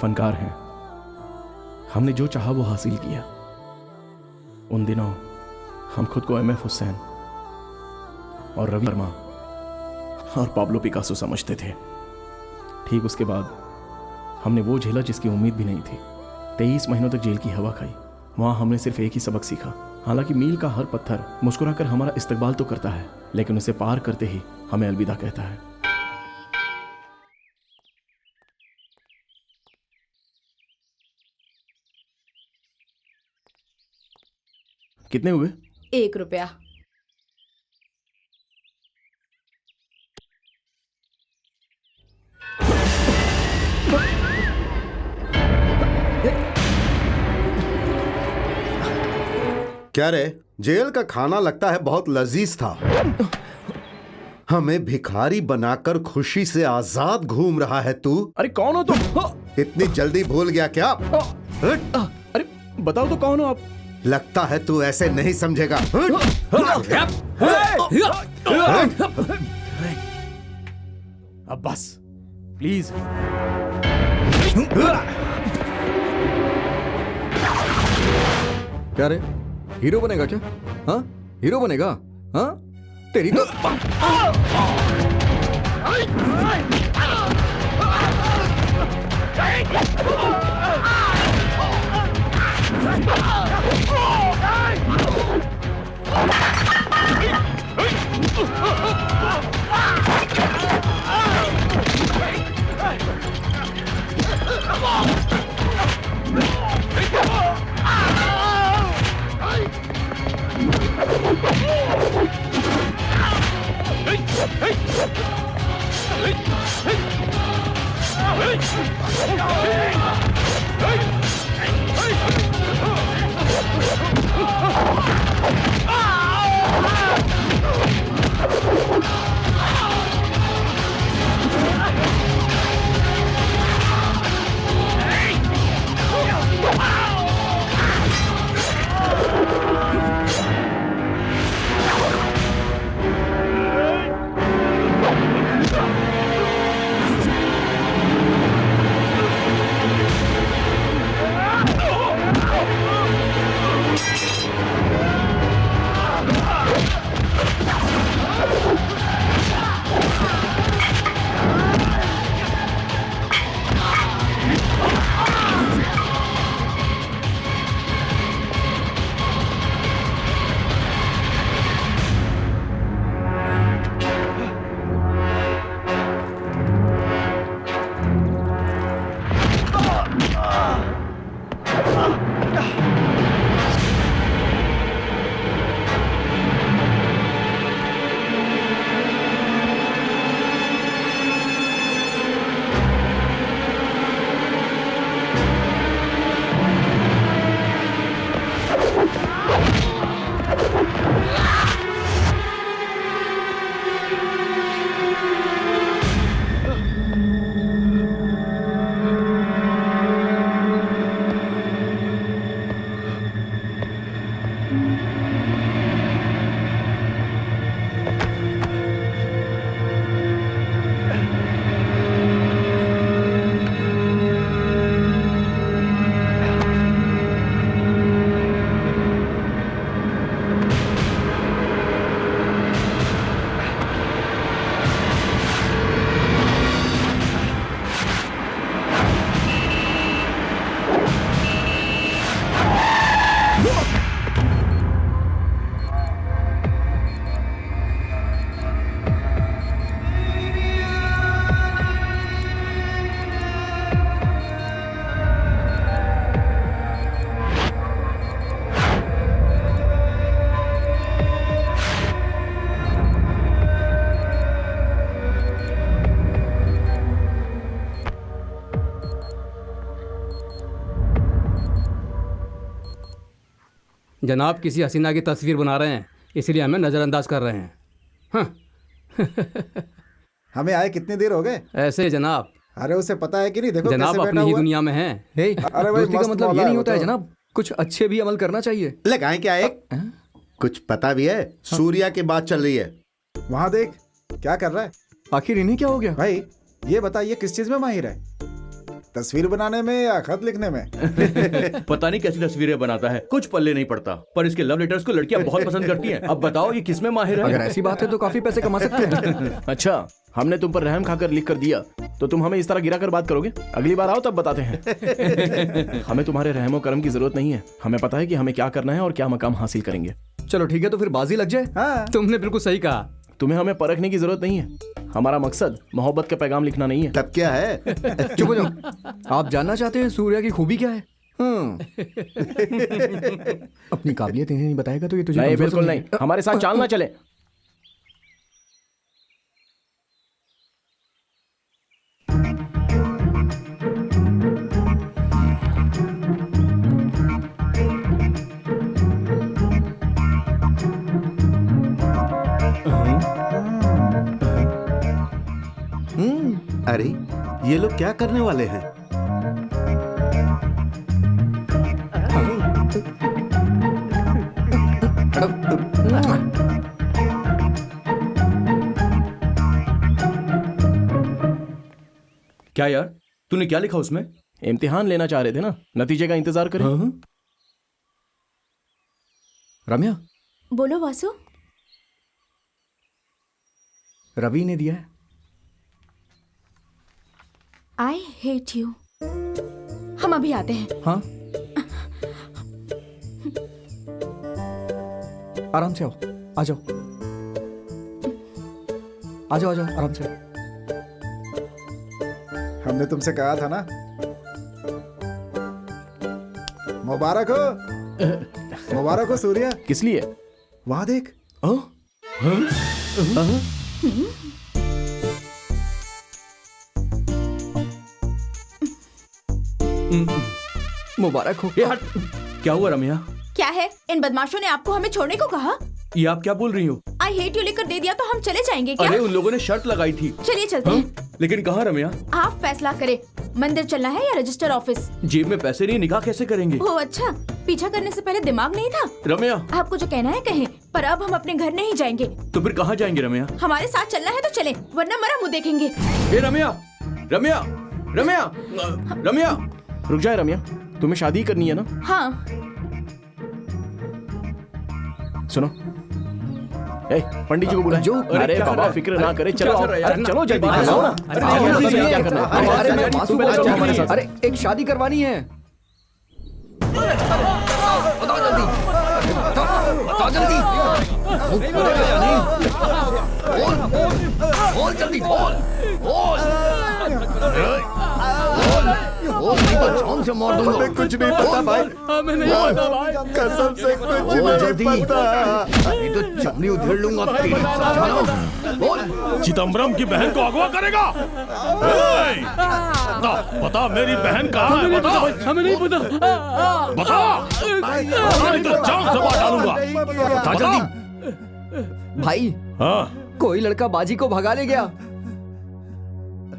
फनकार हैं। हमने जो चाहा वो हासिल किया। उन दिनों हम खुद को एमएफ हुसैन और रवि वर्मा और पाब्लो पिकासो समझते थे। ठीक उसके बाद हमने वो झेला जिसकी उम्मीद भी नहीं थी। 23 महीनों तक जेल की हवा खाई। वहां हमने सिर्फ एक ही सबक सीखा। हालांकि मील का हर पत्थर मुस्कुराकर हमारा इस्तकबाल तो करता है, लेकिन उसे पार करते ही हमें अलविदा कहता है। कितने हुए? 1 रुपया। क्या रे, जेल का खाना लगता है बहुत लजीज था। हमें भिखारी बनाकर खुशी से आजाद घूम रहा है तू। अरे कौन हो तुम? इतनी जल्दी भूल गया क्या? अरे बताओ तो कौन हो आप? लगता है तू ऐसे नहीं समझेगा। अब बस प्लीज। क्या रे, हीरो बनेगा क्या? हाँ, हीरो बनेगा? हाँ, तेरी तो जनाब किसी हसीना की तस्वीर बना रहे हैं, इसलिए हमें नज़रअंदाज कर रहे हैं। हाँ। हमें आए कितनी देर हो गए? ऐसे ही जनाब। अरे उसे पता है कि नहीं? देखो जनाब कैसे बैठा अपनी ही हुआ। दुनिया में हैं। अरे भाई दोस्ती का मस्त मतलब ये मौला नहीं है होता है वो तो। जनाब, कुछ अच्छे भी अमल करना चाहिए। लगाएं क्या एक? कुछ पता भी है? सूर्या की बात चल रही है। वहाँ देख क्या कर रहा है। आखिर इन्हें क्या हो गया? भाई ये बता, ये किस चीज में माहिर है? तस्वीर बनाने में या खत लिखने में? पता नहीं कैसी तस्वीरें बनाता है, कुछ पल्ले नहीं पड़ता। पर इसके लव लेटर्स को लड़कियां बहुत पसंद करती हैं। अब बताओ ये किसमें माहिर अगर है? ऐसी बात है तो काफी पैसे कमा सकते हैं। अच्छा, हमने तुम पर रहम खाकर लिख कर दिया तो तुम हमें इस तरह गिरा कर बात करोगे? अगली बार आओ तब बताते हैं। हमें तुम्हारे रहमो करम की जरूरत नहीं है। हमें पता है कि हमें क्या करना है और क्या मकाम हासिल करेंगे। चलो ठीक है, तो फिर बाजी लग जाए। हाँ। तुमने बिल्कुल सही कहा। तुम्हें हमें परखने की जरूरत नहीं है। हमारा मकसद मोहब्बत का पैगाम लिखना नहीं है। तब क्या है? चुप हो जाओ। आप जानना चाहते हैं सूर्या की खूबी क्या है? अपनी काबिलियत इन्हें नहीं बताएगा तो ये तुझे नहीं, कमजोर बिल्कुल नहीं। समझेंगे। हमारे साथ चाल ना चले। अरे ये लोग क्या करने वाले हैं? क्या यार, तूने क्या लिखा उसमें? इम्तिहान लेना चाह रहे थे ना, नतीजे का इंतजार करें। रम्या, बोलो वासु। रवि ने दिया है। I hate you. हम अभी आते हैं। हाँ, आराम से आओ, आ जाओ, आ जाओ, आ जाओ, आराम से। हमने तुमसे कहा था ना। मुबारक हो, मुबारक हो सूर्या। किस लिए? वहां देख। मुबारक हो। ये हट। क्या हुआ रम्या? क्या है? इन बदमाशों ने आपको हमें छोड़ने को कहा? ये आप क्या बोल रही हो? आई हेट यू लिखकर दे दिया तो हम चले जाएंगे क्या? अरे उन लोगों ने शर्त लगाई थी। चलिए चलते हैं। लेकिन कहाँ रम्या? आप फैसला करें, मंदिर चलना है या रजिस्टर ऑफिस? जेब में पैसे नहीं, निकाह कैसे करेंगे? ओह अच्छा, पीछा करने से पहले दिमाग नहीं था? रम्या, आपको जो कहना है कहें, पर अब हम अपने घर नहीं जाएंगे। तो फिर कहाँ जाएंगे रम्या? हमारे साथ चलना है तो चले, वरना मरा मुंह देखेंगे। ए रम्या, रम्या, रम्या, रम्या, रुक जाए रम्या, तुम्हें शादी करनी है ना? हाँ। सुनो, ए पंडित जी को बुलाओ। जो, अरे क्या बाबा कर फिक्र रहा ना है? करे, चलो क्या कर रहा है? अरे चलो जल्दी अरे चलो ना। अरे आओ, नहीं, जल्दी नहीं, क्या करना है? अरे मैं मासूम तुम पहले बच्चा चलो हूँ। हमारे साथ। अरे एक शादी करवानी है। बताओ जल्दी, बताओ जल्दी। मुंह खोलेगा या नहीं? बोल जल्दी, बोल नहीं तो जान से मार दूंगा। हमें कुछ नहीं पता भाई। हमें नहीं पता भाई। कसम से कुछ बोल जल्दी, नहीं पता। नहीं तो चमड़ी उधेड़ लूंगा तेरी। बोल। चिदम्बरम की बहन को अगवा करेगा? ए! बता मेरी बहन कहाँ है? बता, हमें नहीं पता। बता, नहीं तो जान से मार डालूंगा। बता जल्दी। भाई, हाँ, कोई लड़का बाजी को भगा ले गया।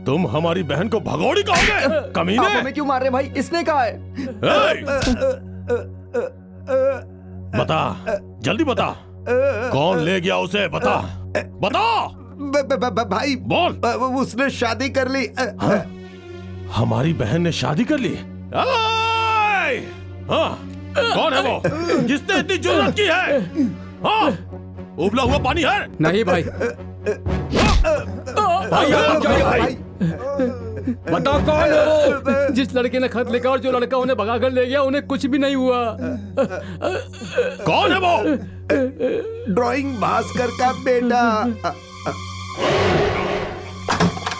तुम हमारी बहन को भगोड़ी कहोगे? कमीने! आप हमें क्यों मार रहे भाई? इसने कहा है। ए! बता, जल्दी बता, कौन ले गया उसे? बता, बता, भाई बोल। उसने शादी कर ली। हमारी बहन ने शादी कर ली? ए! हाँ, कौन है वो जिसने इतनी जुर्रत की है? हाँ, उबला हुआ पानी है? नहीं भाई। भाई आप जाइए भाई। बताओ कौन है वो? जिस लड़के ने खत लिखा और जो लड़का उन्हें भगा कर ले गया, उन्हें कुछ भी नहीं हुआ। कौन है वो? ड्राइंग भास्कर का बेटा।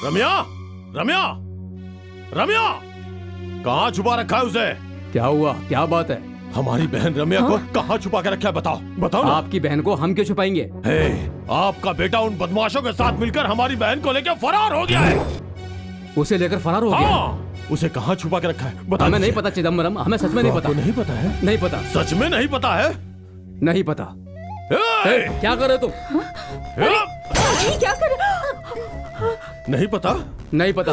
रम्या, रम्या, रम्या, कहाँ छुपा रखा है उसे? क्या हुआ? क्या बात है? हमारी बहन रम्या को कहाँ छुपा के रखा है? बताओ, बताओ ना। आपकी बहन को हम क्यों छुपाएंगे? हे, आपका बेटा उन बदमाशों के साथ मिलकर हमारी बहन को लेकर फरार हो गया है। उसे लेकर फरार हो गया? हाँ, उसे कहाँ छुपा के रखा है? बता हमें नहीं दीजिए। पता चिदम्बरम, हमें सच में नहीं पता। आपको नहीं पता है? नहीं पता। सच में नहीं पता है? नहीं पता। हे! क्या कर रहे तुम? ये क्या कर? नहीं पता? नहीं पता।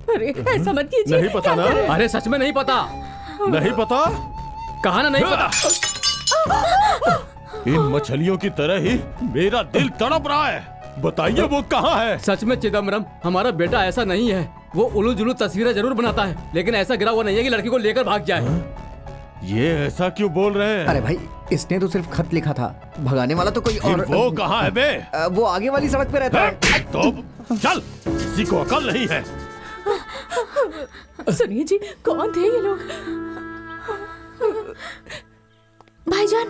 अरे ऐसा मत कीजिए। नहीं पता ना? अरे सच में नहीं पता। नहीं पता? कहा ना नहीं पता। इन मछलियों की तरह ही मेरा दिल तड़प रहा है। बताइए वो कहाँ है? सच में चिदम्बरम, हमारा बेटा ऐसा नहीं है। वो उलू जुलू तस्वीरें जरूर बनाता है, लेकिन ऐसा गिरा हुआ नहीं है कि लड़की को लेकर भाग जाए। ये ऐसा क्यों बोल रहे हैं? अरे भाई, इसने तो सिर्फ खत लिखा था, भगाने वाला तो कोई फिर और। वो कहाँ है बे? वो आगे वाली सड़क पे रहता है। तो चल, किसी को अकल नहीं है। सुनिए जी, कौन थे ये लोग? भाईजान,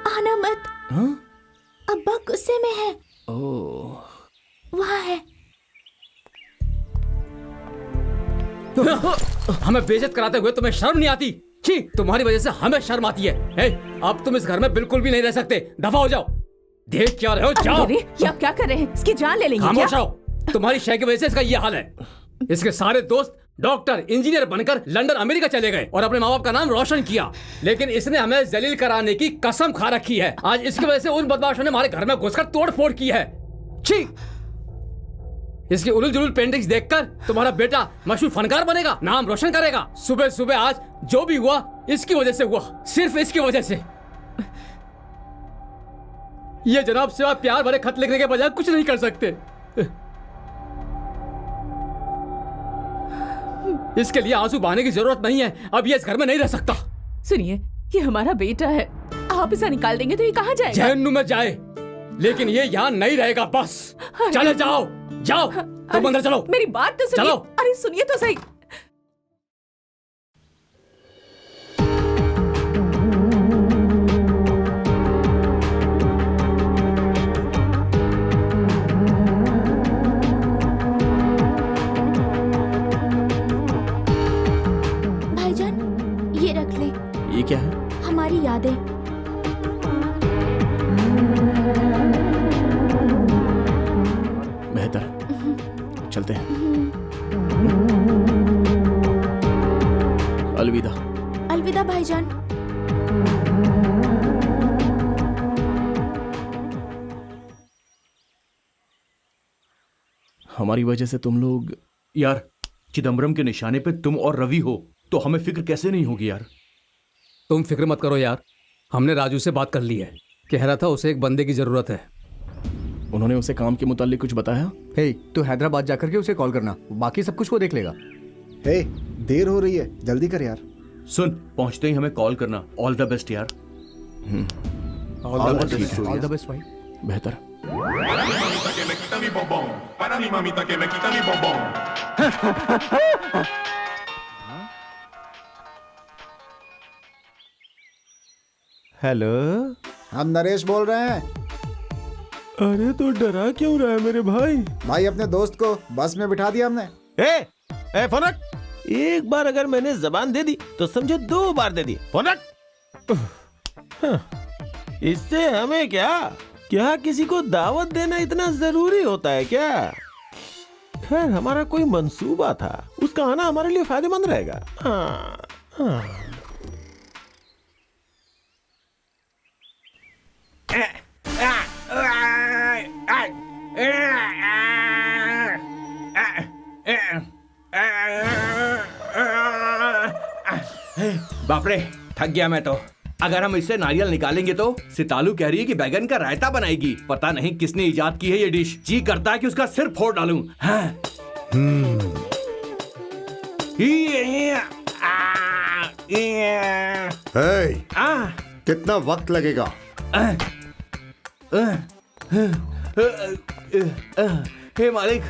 आना मत। अब्बा गुस्से में है। वहाँ है। हमें बेइज्जत कराते हुए तुम्हें शर्म नहीं आती? छी, तुम्हारी वजह से हमें शर्म आती है। हे, अब तुम इस घर में बिल्कुल भी नहीं रह सकते। दफा हो जाओ। देख क्या रहे हो? जाओ। अरे, ये आप क्या कर रहे हैं? इसकी जान ले लेंगे खामोश क्या? रहो। तुम्हारी शय की वजह से इसका ये हाल है। इसके सारे दोस्त डॉक्टर, इंजीनियर बनकर लंदन, अमेरिका चले गए और अपने माँ बाप का नाम रोशन किया, लेकिन इसने हमें जलील कराने की कसम खा रखी है। आज इसकी वजह से उन बदमाशों ने हमारे घर में घुसकर तोड़-फोड़ की है। छी! इसकी उलूल जुलूल पेंटिंग्स देखकर तुम्हारा बेटा मशहूर फनकार बनेगा, नाम रोशन करेगा। सुबह सुबह आज जो भी हुआ इसकी वजह से हुआ, सिर्फ इसकी वजह से। ये जनाब सिवा प्यार भरे खत लिखने के बजाय कुछ नहीं कर सकते। इसके लिए आंसू बहाने की जरूरत नहीं है। अब ये इस घर में नहीं रह सकता। सुनिए, ये हमारा बेटा है। आप इसे निकाल देंगे तो ये कहाँ जाएगा? जहन्नुम में जाए, लेकिन ये यहाँ नहीं रहेगा। बस चले जाओ, जाओ। तुम अंदर चलो। मेरी बात तो सुनिए। चलो। अरे सुनिए तो सही। भाईजान, ये रख ले। ये क्या है? हमारी यादें। बेहतर, चलते हैं। अलविदा। अलविदा भाईजान। हमारी वजह से तुम लोग। यार, चिदम्बरम के निशाने पे तुम और रवि हो तो हमें फिक्र कैसे नहीं होगी यार? तुम फिक्र मत करो यार, हमने राजू से बात कर ली है। कह रहा था उसे एक बंदे की जरूरत है। उन्होंने उसे काम के मुतालिक कुछ बताया? हे, तू हैदराबाद जाकर के उसे कॉल करना, बाकी सब कुछ वो देख लेगा। हे, देर हो रही है, जल्दी कर यार। सुन, पहुंचते ही हमें कॉल करना। ऑल द बेस्ट यार। ऑल द बेस्ट भाई। बेहतर। Mamita que me quita mi bombón, para mi mamita que me quita mi bombón. Hello. हम नरेश बोल रहे हैं। अरे तो डरा क्यों रहा है मेरे भाई? भाई, अपने दोस्त को बस में बिठा दिया हमने। ए फनक, एक बार अगर मैंने जबान दे दी तो समझो 2 बार दे दी। फनक, इससे हमें क्या किसी को दावत देना इतना जरूरी होता है क्या? खैर, हमारा कोई मंसूबा था, उसका आना हमारे लिए फायदेमंद रहेगा। हाँ। बाप रे, थक गया मैं तो। अगर हम इससे नारियल निकालेंगे तो सितालू कह रही है कि बैगन का रायता बनाएगी। पता नहीं किसने इजाद की है ये डिश। जी करता है कि उसका सिर फोड़ डालूं। हाँ। हे, कितना वक्त लगेगा? हे मालिक,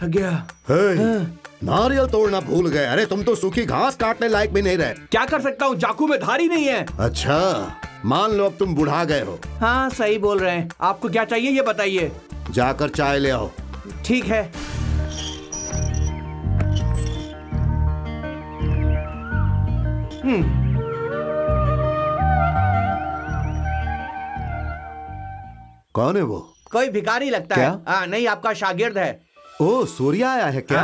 थक गया। हे, नारियल तोड़ना भूल गए। अरे तुम तो सूखी घास काटने लायक भी नहीं रहे। क्या कर सकता हूँ, चाकू में धारी नहीं है। अच्छा, मान लो अब तुम बुढ़ा गए हो। हाँ, सही बोल रहे हैं। आपको क्या चाहिए ये बताइए। जाकर चाय ले आओ। ठीक है। कौन है वो? कोई भिखारी लगता क्या? है। हाँ, नहीं, आपका शागिर्द है। ओ, सूर्या आया है क्या?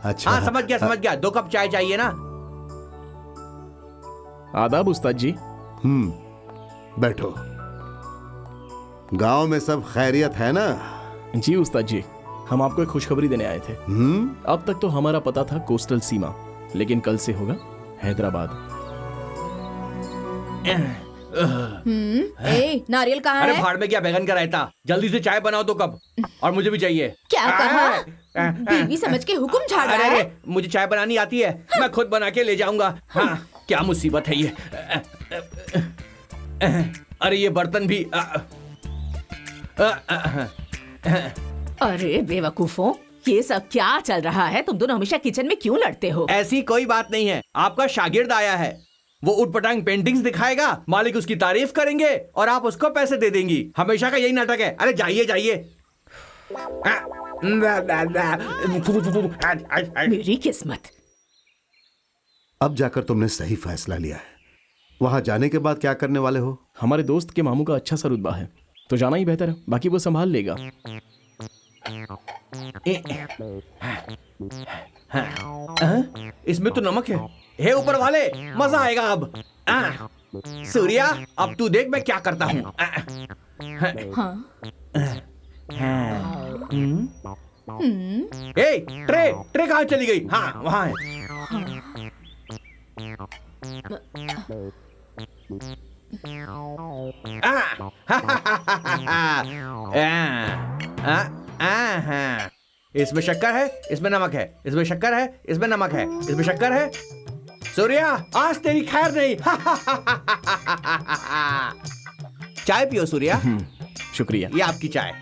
अच्छा। हाँ, समझ गया। 2 कप चाय चाहिए ना? आदाब उस्ताद जी। बैठो। गांव में सब खैरियत है ना? जी उस्ताद जी, हम आपको एक खुशखबरी देने आए थे। अब तक तो हमारा पता था कोस्टल सीमा, लेकिन कल से होगा हैदराबाद। ए, नारियल कहाँ अरे है? भाड़ में क्या, बैगन का रायता। जल्दी से चाय बनाओ तो कब, और मुझे भी चाहिए। क्या कहा? बीवी समझ के हुक्म झाड़ रहा अरे है? अरे, मुझे चाय बनानी आती है, मैं खुद बना के ले जाऊंगा। हाँ, क्या मुसीबत है ये। अरे ये बर्तन भी। अरे बेवकूफों, ये सब क्या चल रहा है? तुम दोनों हमेशा किचन में क्यों लड़ते हो? ऐसी कोई बात नहीं है, आपका शागिर्द आया है, वो उटपटांग पेंटिंग्स दिखाएगा, मालिक उसकी तारीफ करेंगे और आप उसको पैसे दे देंगी। हमेशा का यही नाटक है। अरे जाइए जाइए। मेरी किस्मत। अब जाकर तुमने सही फैसला लिया है। वहां जाने के बाद क्या करने वाले हो? हमारे दोस्त के मामू का अच्छा सा रुतबा है, तो जाना ही बेहतर है, बाकी वो संभाल लेगा। इसमें तो नमक है। हे ऊपर वाले, मजा आएगा अब। सूर्या, अब तू देख मैं क्या करता हूँ। ए, ट्रे ट्रे कहाँ चली गई? हाँ वहाँ है। इसमें शक्कर है, इसमें नमक है, इसमें शक्कर है, इसमें नमक है, इसमें शक्कर है। सूर्या, आज तेरी खैर नहीं। चाय पियो सूर्या। शुक्रिया। ये आपकी चाय।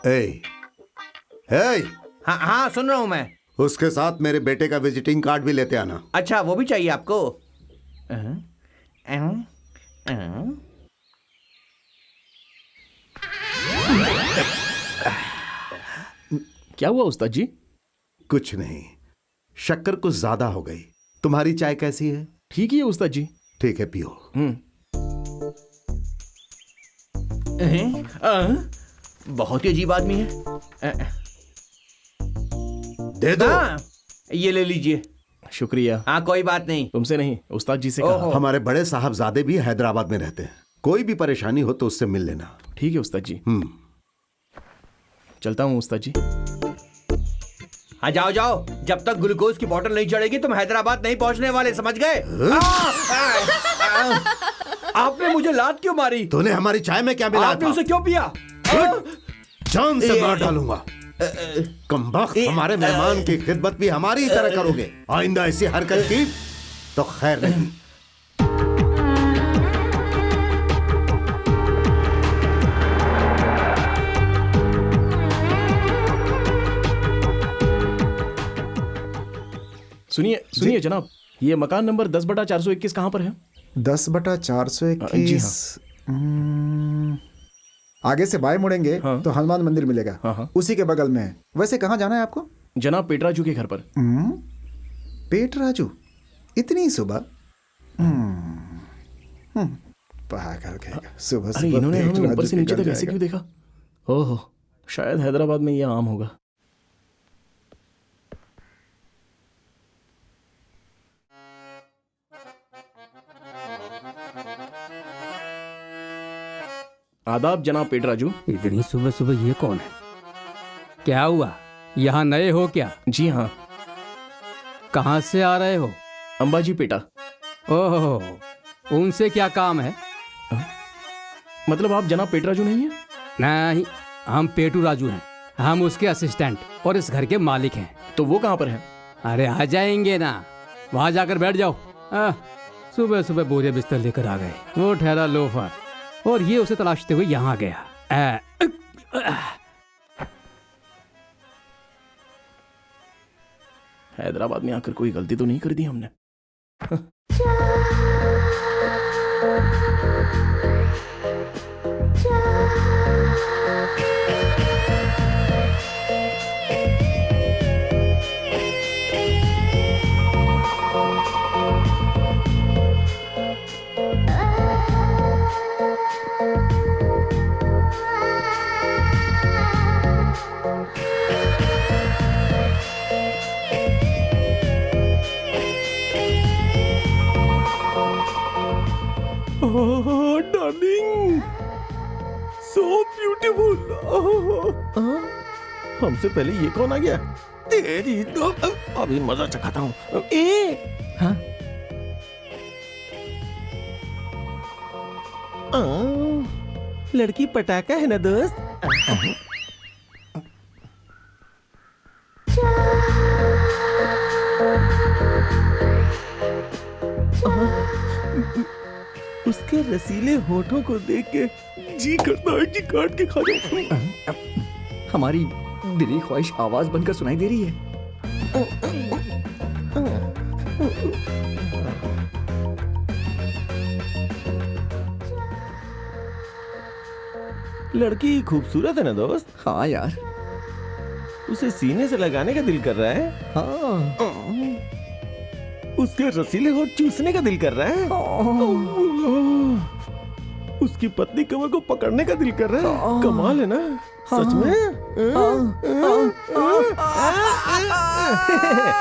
ए, ए, हाँ हाँ सुन रहा हूं मैं। उसके साथ मेरे बेटे का विजिटिंग कार्ड भी लेते आना। अच्छा, वो भी चाहिए आपको? क्या हुआ उस्ताद जी? कुछ नहीं, शक्कर कुछ ज्यादा हो गई। तुम्हारी चाय कैसी है? ठीक ही है उस्ताद जी। ठीक है, पियो। बहुत ही अजीब आदमी है। दे दो। ये ले लीजिए। शुक्रिया। हाँ कोई बात नहीं। तुमसे नहीं, उस्ताद जी से कहा। हमारे बड़े साहबजादे भी हैदराबाद में रहते हैं, कोई भी परेशानी हो तो उससे मिल लेना। ठीक है उस्ताद जी। चलता हूँ उस्ताद जी। हाँ जाओ जाओ, जब तक ग्लूकोज की बोतल नहीं चढ़ेगी तुम हैदराबाद नहीं पहुंचने वाले, समझ गए? आपने मुझे लात क्यों मारी? तूने हमारी चाय में क्या मिलाया? आपने उसे क्यों पिया? जान से मार डालूंगा। कमबख्त, हमारे मेहमान की खिदमत भी हमारी ही तरह करोगे। आइंदा ऐसी हरकत की तो खैर नहीं। सुनिए सुनिए जनाब, ये मकान नंबर 10/421 कहाँ पर है? 10/421। जी हाँ। आगे से बाएं मुड़ेंगे तो हनुमान मंदिर मिलेगा। हाँ। उसी के बगल में है। वैसे कहाँ जाना है आपको? जनाब पेटराजू के घर पर। पेटराजू? इतनी सुबह? पागल कहेगा। सुबह अरे सुबह इन्होंने हमें ऊपर पेटराजू से नीचे के तक घर ऐसे जाएगा। क्यों देखा? ओहो, शायद हैदराबाद में ये आम होगा। आदाब जनाब पेटराजू। इतनी सुबह सुबह ये कौन है? क्या हुआ? यहाँ नए हो क्या? जी हाँ। कहाँ से आ रहे हो? अंबाजी पेटा। ओहो, उनसे क्या काम है? मतलब आप जनाब पेटराजू नहीं है? नहीं, हम पेटू राजू हैं। हम उसके असिस्टेंट और इस घर के मालिक हैं। तो वो कहाँ पर है? अरे आ जाएंगे ना, वहां जाकर बैठ जाओ। सुबह सुबह बोरिया बिस्तर लेकर आ गए। वो ठहरा लोफर और ये उसे तलाशते हुए यहाँ गया। हैदराबाद में आकर कोई गलती तो नहीं कर दी हमने? Darling, so beautiful. हमसे पहले ये कौन आ गया? तेरी तो अभी मजा चखाता हूँ। लड़की पटाखा है ना दोस्त। उसके रसीले होठों को देख के जी करता है कि काट के खा जाऊं। हमारी दिली ख्वाहिश आवाज बनकर सुनाई दे रही है। लड़की खूबसूरत है ना दोस्त। हाँ यार। उसे सीने से लगाने का दिल कर रहा है। हाँ। उसके रसीले होठ चूसने का दिल कर रहा है। उसकी पतली कमर को पकड़ने का दिल कर रहा है। कमाल है ना सच में।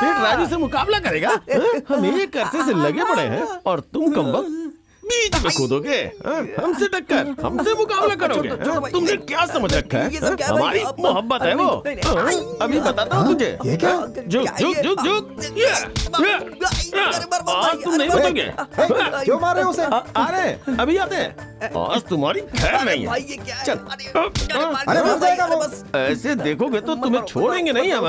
फिर राजू से मुकाबला करेगा। हम एक अरसे से लगे पड़े हैं और तुम कमबख्त बीच में कूदोगे। हमसे टक्कर, हमसे मुकाबला करोगे। तुमने क्या समझ रखा है? हमारी मोहब्बत है वो। अभी बताता हूँ तुझे। ये क्या? जुग जुग जुग जुग। आज तुम नहीं बचोगे। क्यों मार रहे हो उसे? अरे अभी आते हैं। आज तुम्हारी खैर नहीं है। चल। अरे मर जाएगा वो। ऐसे देखोगे तो तुम्हें छोड़ेंगे नहीं हम।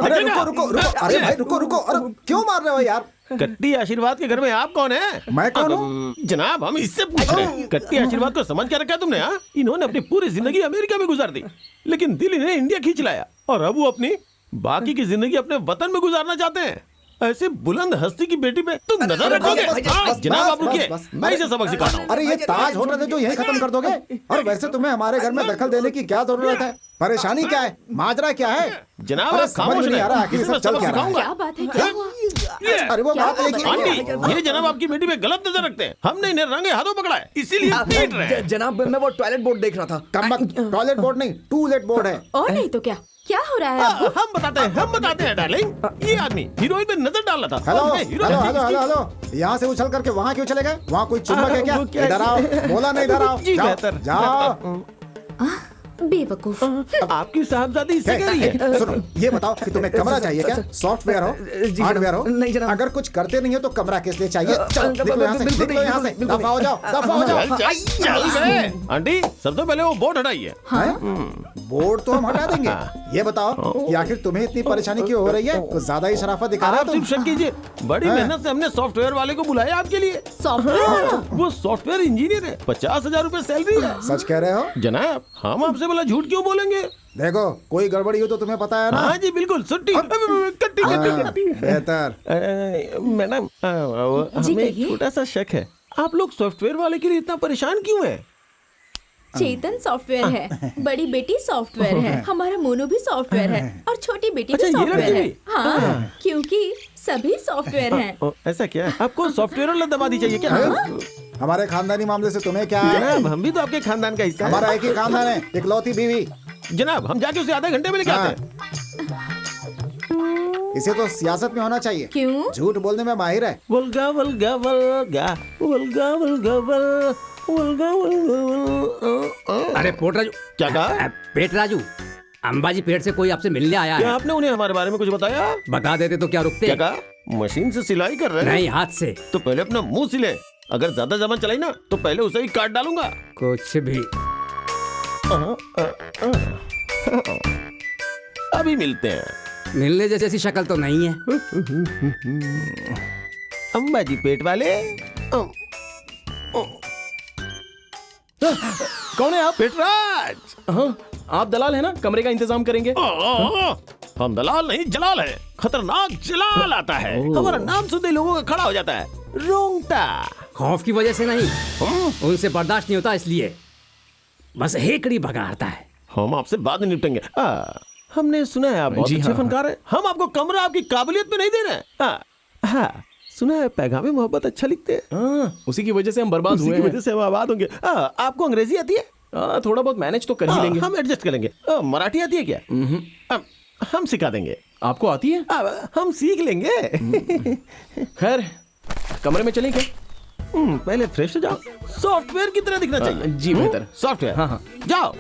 अरे रुको रुको रुको। अरे भाई रुको रुको। अरे क्यों मार रहे हो यार? कट्टी आशीर्वाद के घर में आप कौन है? मैं कौन हूँ? जनाब हम इससे पूछ रहे हैं। कट्टी आशीर्वाद को समझ क्या रखा है तुमने? हाँ, इन्होंने अपनी पूरी जिंदगी अमेरिका में गुजार दी, लेकिन दिल इन्हें इंडिया खींच लाया और अब वो अपनी बाकी की जिंदगी अपने वतन में गुजारना चाहते हैं। ऐसे बुलंद हस्ती की बेटी पे तुम नजर रखोगे? जनाब आप रुकिए, मैं इसे सबक सिखाता हूँ। अरे ये ताज होटल है जो यही खत्म कर दोगे? और वैसे तुम्हें हमारे घर में दखल देने की क्या जरूरत है? परेशानी क्या है? माजरा क्या है? जनाब अरे आप समझ खामोश नहीं आ रहा आखिर इसमें सब चल सबक क्या रहा है? सिखाऊंगा। क्या बात है? क्या हुआ? अरे वो बात है कि आंटी, ये जनाब आपकी बेटी पे गलत नजर रखते हैं। हमने इन्हें रंगे हाथों पकड़ा है, इसीलिए पीट रहे हैं। जनाब मैं वो टॉयलेट बोर्ड देख रहा था। टॉयलेट बोर्ड नहीं, टूलेट बोर्ड है। और नहीं तो क्या हो रहा है अब्बू? हम बताते हैं डार्लिंग। ये आदमी हीरोइन पे नजर डाल रहा था। हेलो हमने hello heroine hello hello hello. यहाँ से उछल करके वहाँ क्यों चले गए? वहाँ कोई चुंबक है क्या? इधर आओ। बोला नहीं इधर आओ। जी, जाओ, बेहतर। जाओ। बेवकूफ। आपकी साहबजादी इससे कह रही है। सुनो ये बताओ कि तुम्हें कमरा चाहिए क्या? सॉफ्टवेयर हो, हार्डवेयर हो? नहीं जनाब। अगर कुछ करते नहीं हो तो कमरा किस लिए चाहिए? चलो निकलो यहाँ से, निकलो यहाँ से। दफा हो जाओ, दफा हो जाओ। चल गए। आंटी सबसे पहले वो बोर्ड हटाइए। बोर्ड तो हम हटा देंगे। ये बताओ कि आखिर तुम्हें इतनी परेशानी क्यों हो रही है? कुछ ज्यादा ही शराफत दिखा रहे आप हो सिर्फ शक कीजिए, बड़ी मेहनत से हमने सॉफ्टवेयर वाले को बुलाया आपके लिए। सॉफ्टवेयर? वो सॉफ्टवेयर इंजीनियर है, 50,000 रुपए सैलरी है। सच कह रहे हो? जनाब हम आपसे बोला झूठ क्यों बोलेंगे? देखो कोई गड़बड़ी हो तो तुम्हें पता है ना? हाँ जी बिल्कुल। सुट्टी कट्टी कट्टी। बेहतर। मैडम हमें एक छोटा सा शक है, आप लोग सॉफ्टवेयर वाले के लिए इतना परेशान क्यों है? चेतन सॉफ्टवेयर है, बड़ी बेटी सॉफ्टवेयर है, हमारा मोनू भी सॉफ्टवेयर है और छोटी बेटी भी अच्छा, ये सॉफ्टवेयर लड़की है। हाँ, क्योंकि सभी सॉफ्टवेयर हैं। ऐसा क्या है? आपको सॉफ्टवेयर वाला दबादी चाहिए क्या? हमारे खानदानी मामले से तुम्हें क्या है? जनाब हम भी तो आपके खानदान का हिस्सा हैं। हमारा एक ही खानदान है, इकलौती बीवी। जनाब हम जाके उसे आधे घंटे में लेके आते हैं। इसे तो सियासत में होना चाहिए। क्यों? झूठ बोलने में माहिर है। वल्गा वल्गा वल्गा वल्गा वल्गा वल्गा वल्गा। अरे पोट राजू। क्या कहा? पेट राजू, अंबाजी पेट से कोई आपसे मिलने आया क्या है। आपने उन्हें हमारे बारे में कुछ बताया? बता देते तो क्या रुकते? क्या कहा? मशीन से सिलाई कर रहे हैं? नहीं, हाथ से। तो पहले अपना मुंह सिले। अगर ज्यादा जबान चलाई ना तो पहले उसे ही काट डालूंगा। कुछ भी। अभी मिलते हैं। मिलने जैसी शक्ल तो नहीं है। अंबाजी पेट वाले। कौन है आप? पेटराज। हाँ, आप दलाल है ना? कमरे का इंतजाम करेंगे। हम दलाल नहीं जलाल है। खतरनाक जलाल आता है, हमारा नाम सुनते ही लोगों का खड़ा हो जाता है रोंगटा। खौफ की वजह से नहीं, उनसे बर्दाश्त नहीं होता इसलिए बस हेकड़ी भगाता है। हम आपसे बाद में निपटेंगे। हमने सुना है आप बहुत जी, अच्छे हाँ, फनकार हैं। हम आपको कमरा आपकी काबिलियत पे नहीं दे रहे हैं। हाँ, सुना है पैगाम मोहब्बत अच्छा लिखते हैं। उसी की वजह से हम बर्बाद उसी हुए की हैं। वजह से हम आबाद होंगे। आपको अंग्रेजी आती है? थोड़ा बहुत मैनेज तो कर ही लेंगे। हम एडजस्ट कर लेंगे। मराठी आती है क्या? हम सिखा देंगे। आपको आती है? हम सीख लेंगे। खैर कमरे में चलें क्या? पहले फ्रेश हो जाओ। सॉफ्टवेयर की तरह दिखना चाहिए। जी बेहतर। सॉफ्टवेयर। हाँ हाँ जाओ।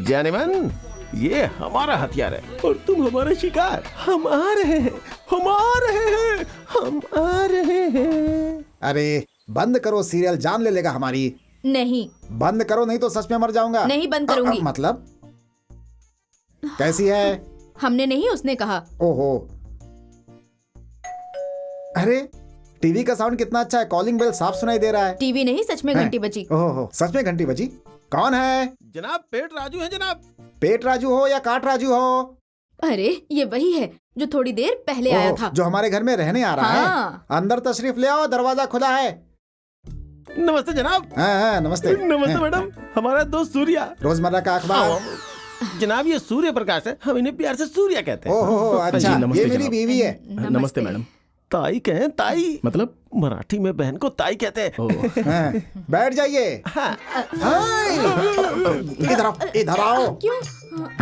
जानेमन, ये हमारा हथियार है और तुम हमारे शिकार। हम आ रहे हैं, हम आ रहे हैं, हम आ रहे हैं। अरे बंद करो, सीरियल जान ले लेगा हमारी। नहीं बंद करो नहीं तो सच में मर जाऊंगा। नहीं बंद करूंगी। मतलब कैसी है? हमने नहीं, उसने कहा। ओहो, अरे टीवी का साउंड कितना अच्छा है, कॉलिंग बेल साफ सुनाई दे रहा है। टीवी नहीं, सच में घंटी बजी। ओहो, सच में घंटी बजी। कौन है? जनाब पेट राजू है जनाब। पेट राजू हो या काट राजू हो? अरे ये वही है जो थोड़ी देर पहले आया था। जो हमारे घर में रहने आ रहा हाँ। है। अंदर तशरीफ ले आओ, दरवाजा खुला है। नमस्ते जनाब। हाँ, नमस्ते। नमस्ते मैडम, हमारा दोस्त सूर्या। रोजमर्रा का अखबार। जनाब ये सूर्य प्रकाश है, हम इन्हें प्यार से सूर्या कहते हैं। ओहो, अच्छा, नमस्ते ये मेरी जनाब। बीवी है। नमस्ते मैडम। ताई कहें, ताई मतलब मराठी में बहन को ताई कहते हैं। हाँ, बैठ जाइए। इधर आओ, इधर आओ। क्यों?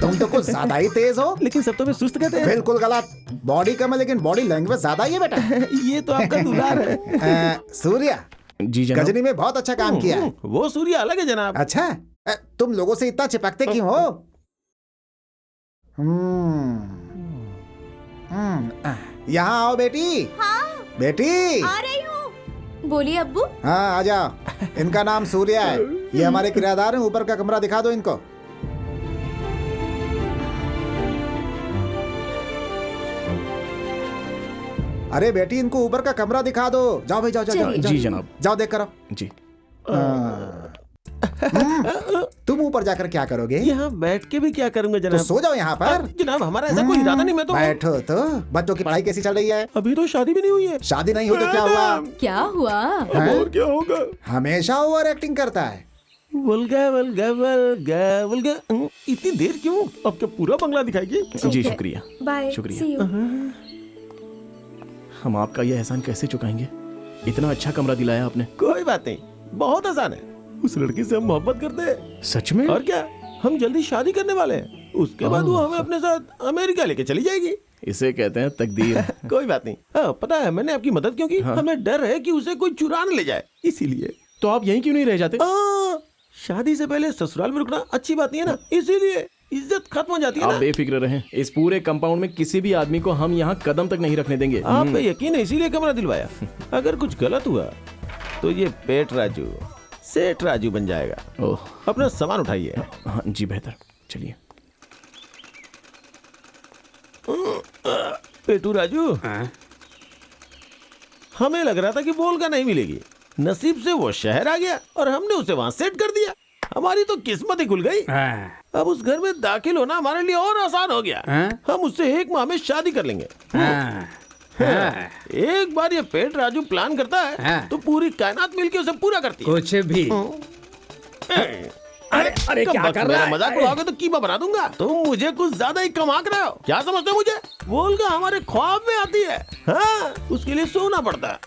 तुम तो कुछ ज्यादा ही तेज हो। लेकिन सब तो मैं सुस्त कहते हैं। बिल्कुल गलत। बॉडी कम है लेकिन बॉडी लैंग्वेज ज्यादा ही है बेटा। ये तो आपका दुलार है। सूर्या जी जनाब। गजनी में बहुत अच्छा काम किया है। वो सूर्य अलग है जनाब। अच्छा, तुम लोगों से इतना चिपकते क्यों हो? यहाँ आओ बेटी। हाँ बेटी आ रही हूँ। बोलिए अब्बू। हाँ आ जाओ। इनका नाम सूर्या है, ये हमारे किराएदार हैं। ऊपर का कमरा दिखा दो इनको। अरे बेटी इनको ऊपर का कमरा दिखा दो। जाओ भाई, जाओ जाओ जाओ, जी जनाब। जाओ देख करो। जी। तुम ऊपर जाकर क्या करोगे? यहाँ बैठ के भी क्या करूंगा तो जनाब? सो जाओ यहाँ पर। जनाब हमारा ऐसा कोई इरादा नहीं। मैं तो बैठो तो। बच्चों की पढ़ाई कैसी चल रही है? अभी तो शादी भी नहीं हुई है। शादी नहीं हो तो क्या हुआ? क्या हुआ? हैं? और क्या होगा? हमेशा ओवर एक्टिंग करता है। वल्गा वल्गा वल्गा वल्गा। इतनी देर क्यों? अब क्या पूरा बंगला दिखाएगी? जी शुक्रिया। बाय। शुक्रिया। See you। हम आपका यह एहसान कैसे चुकाएंगे? इतना अच्छा कमरा दिलाया आपने। कोई बात नहीं, बहुत आसान है। उस लड़की से हम मोहब्बत करते हैं। सच में? और क्या, हम जल्दी शादी करने वाले हैं। उसके बाद वो हमें अपने साथ अमेरिका लेके चली जाएगी। इसे कहते हैं तकदीर। कोई बात नहीं। पता है मैंने आपकी मदद क्यों की? हमें डर है कि उसे कोई चुरा न ले जाए, इसीलिए। तो आप यहीं क्यों नहीं रह जाते? शादी से पहले ससुराल में रुकना अच्छी बात नहीं है ना, इसीलिए इज्जत खत्म हो जाती है आप ना। बेफिक्र रहें, इस पूरे कंपाउंड में किसी भी आदमी को हम यहाँ कदम तक नहीं रखने देंगे। आप पे यकीन है, इसीलिए कमरा दिलवाया। अगर कुछ गलत हुआ तो ये पेट राजू सेठ राजू बन जाएगा। ओह, अपना सामान उठाइए। हाँ जी, बेहतर। चलिए। पेटू राजू, हमें लग रहा था कि वोल्गा नहीं मिलेगी। नसीब से वो शहर आ गया और हमने उसे वहां सेट कर दिया। हमारी तो किस्मत ही खुल गई। अब उस घर में दाखिल होना हमारे लिए और आसान हो गया। हम उससे 1 माह में शादी कर लेंगे। एक बार ये पेट राजू प्लान करता है तो पूरी कायनात मिलके उसे पूरा करती है। कुछ भी। अरे क्या कर रहा है? मजाक उड़ाओगे तो कीमा बना दूंगा। तुम मुझे कुछ ज्यादा ही कम आंक रहे हो। क्या समझते हो मुझे? वोल्गा हमारे ख्वाब में आती है। हाँ, उसके लिए सोना पड़ता है।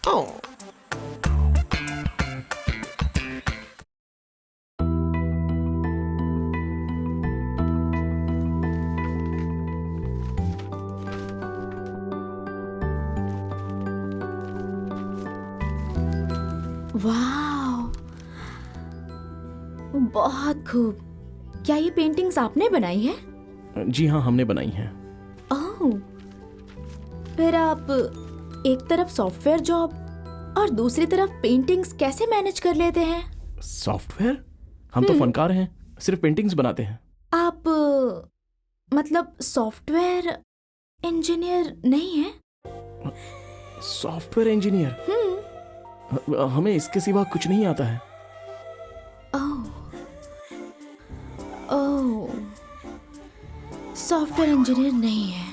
वाह, बहुत खूब। क्या ये पेंटिंग्स आपने बनाई है? जी हाँ, हमने बनाई हैं। ओह, फिर आप एक तरफ सॉफ्टवेयर जॉब और दूसरी तरफ पेंटिंग्स कैसे मैनेज कर लेते हैं? सॉफ्टवेयर? हम तो फनकार हैं, सिर्फ पेंटिंग्स बनाते हैं। आप मतलब सॉफ्टवेयर इंजीनियर नहीं है? Software engineer? हमें इसके सिवा कुछ नहीं आता है। ओह, सॉफ्टवेयर इंजीनियर नहीं है।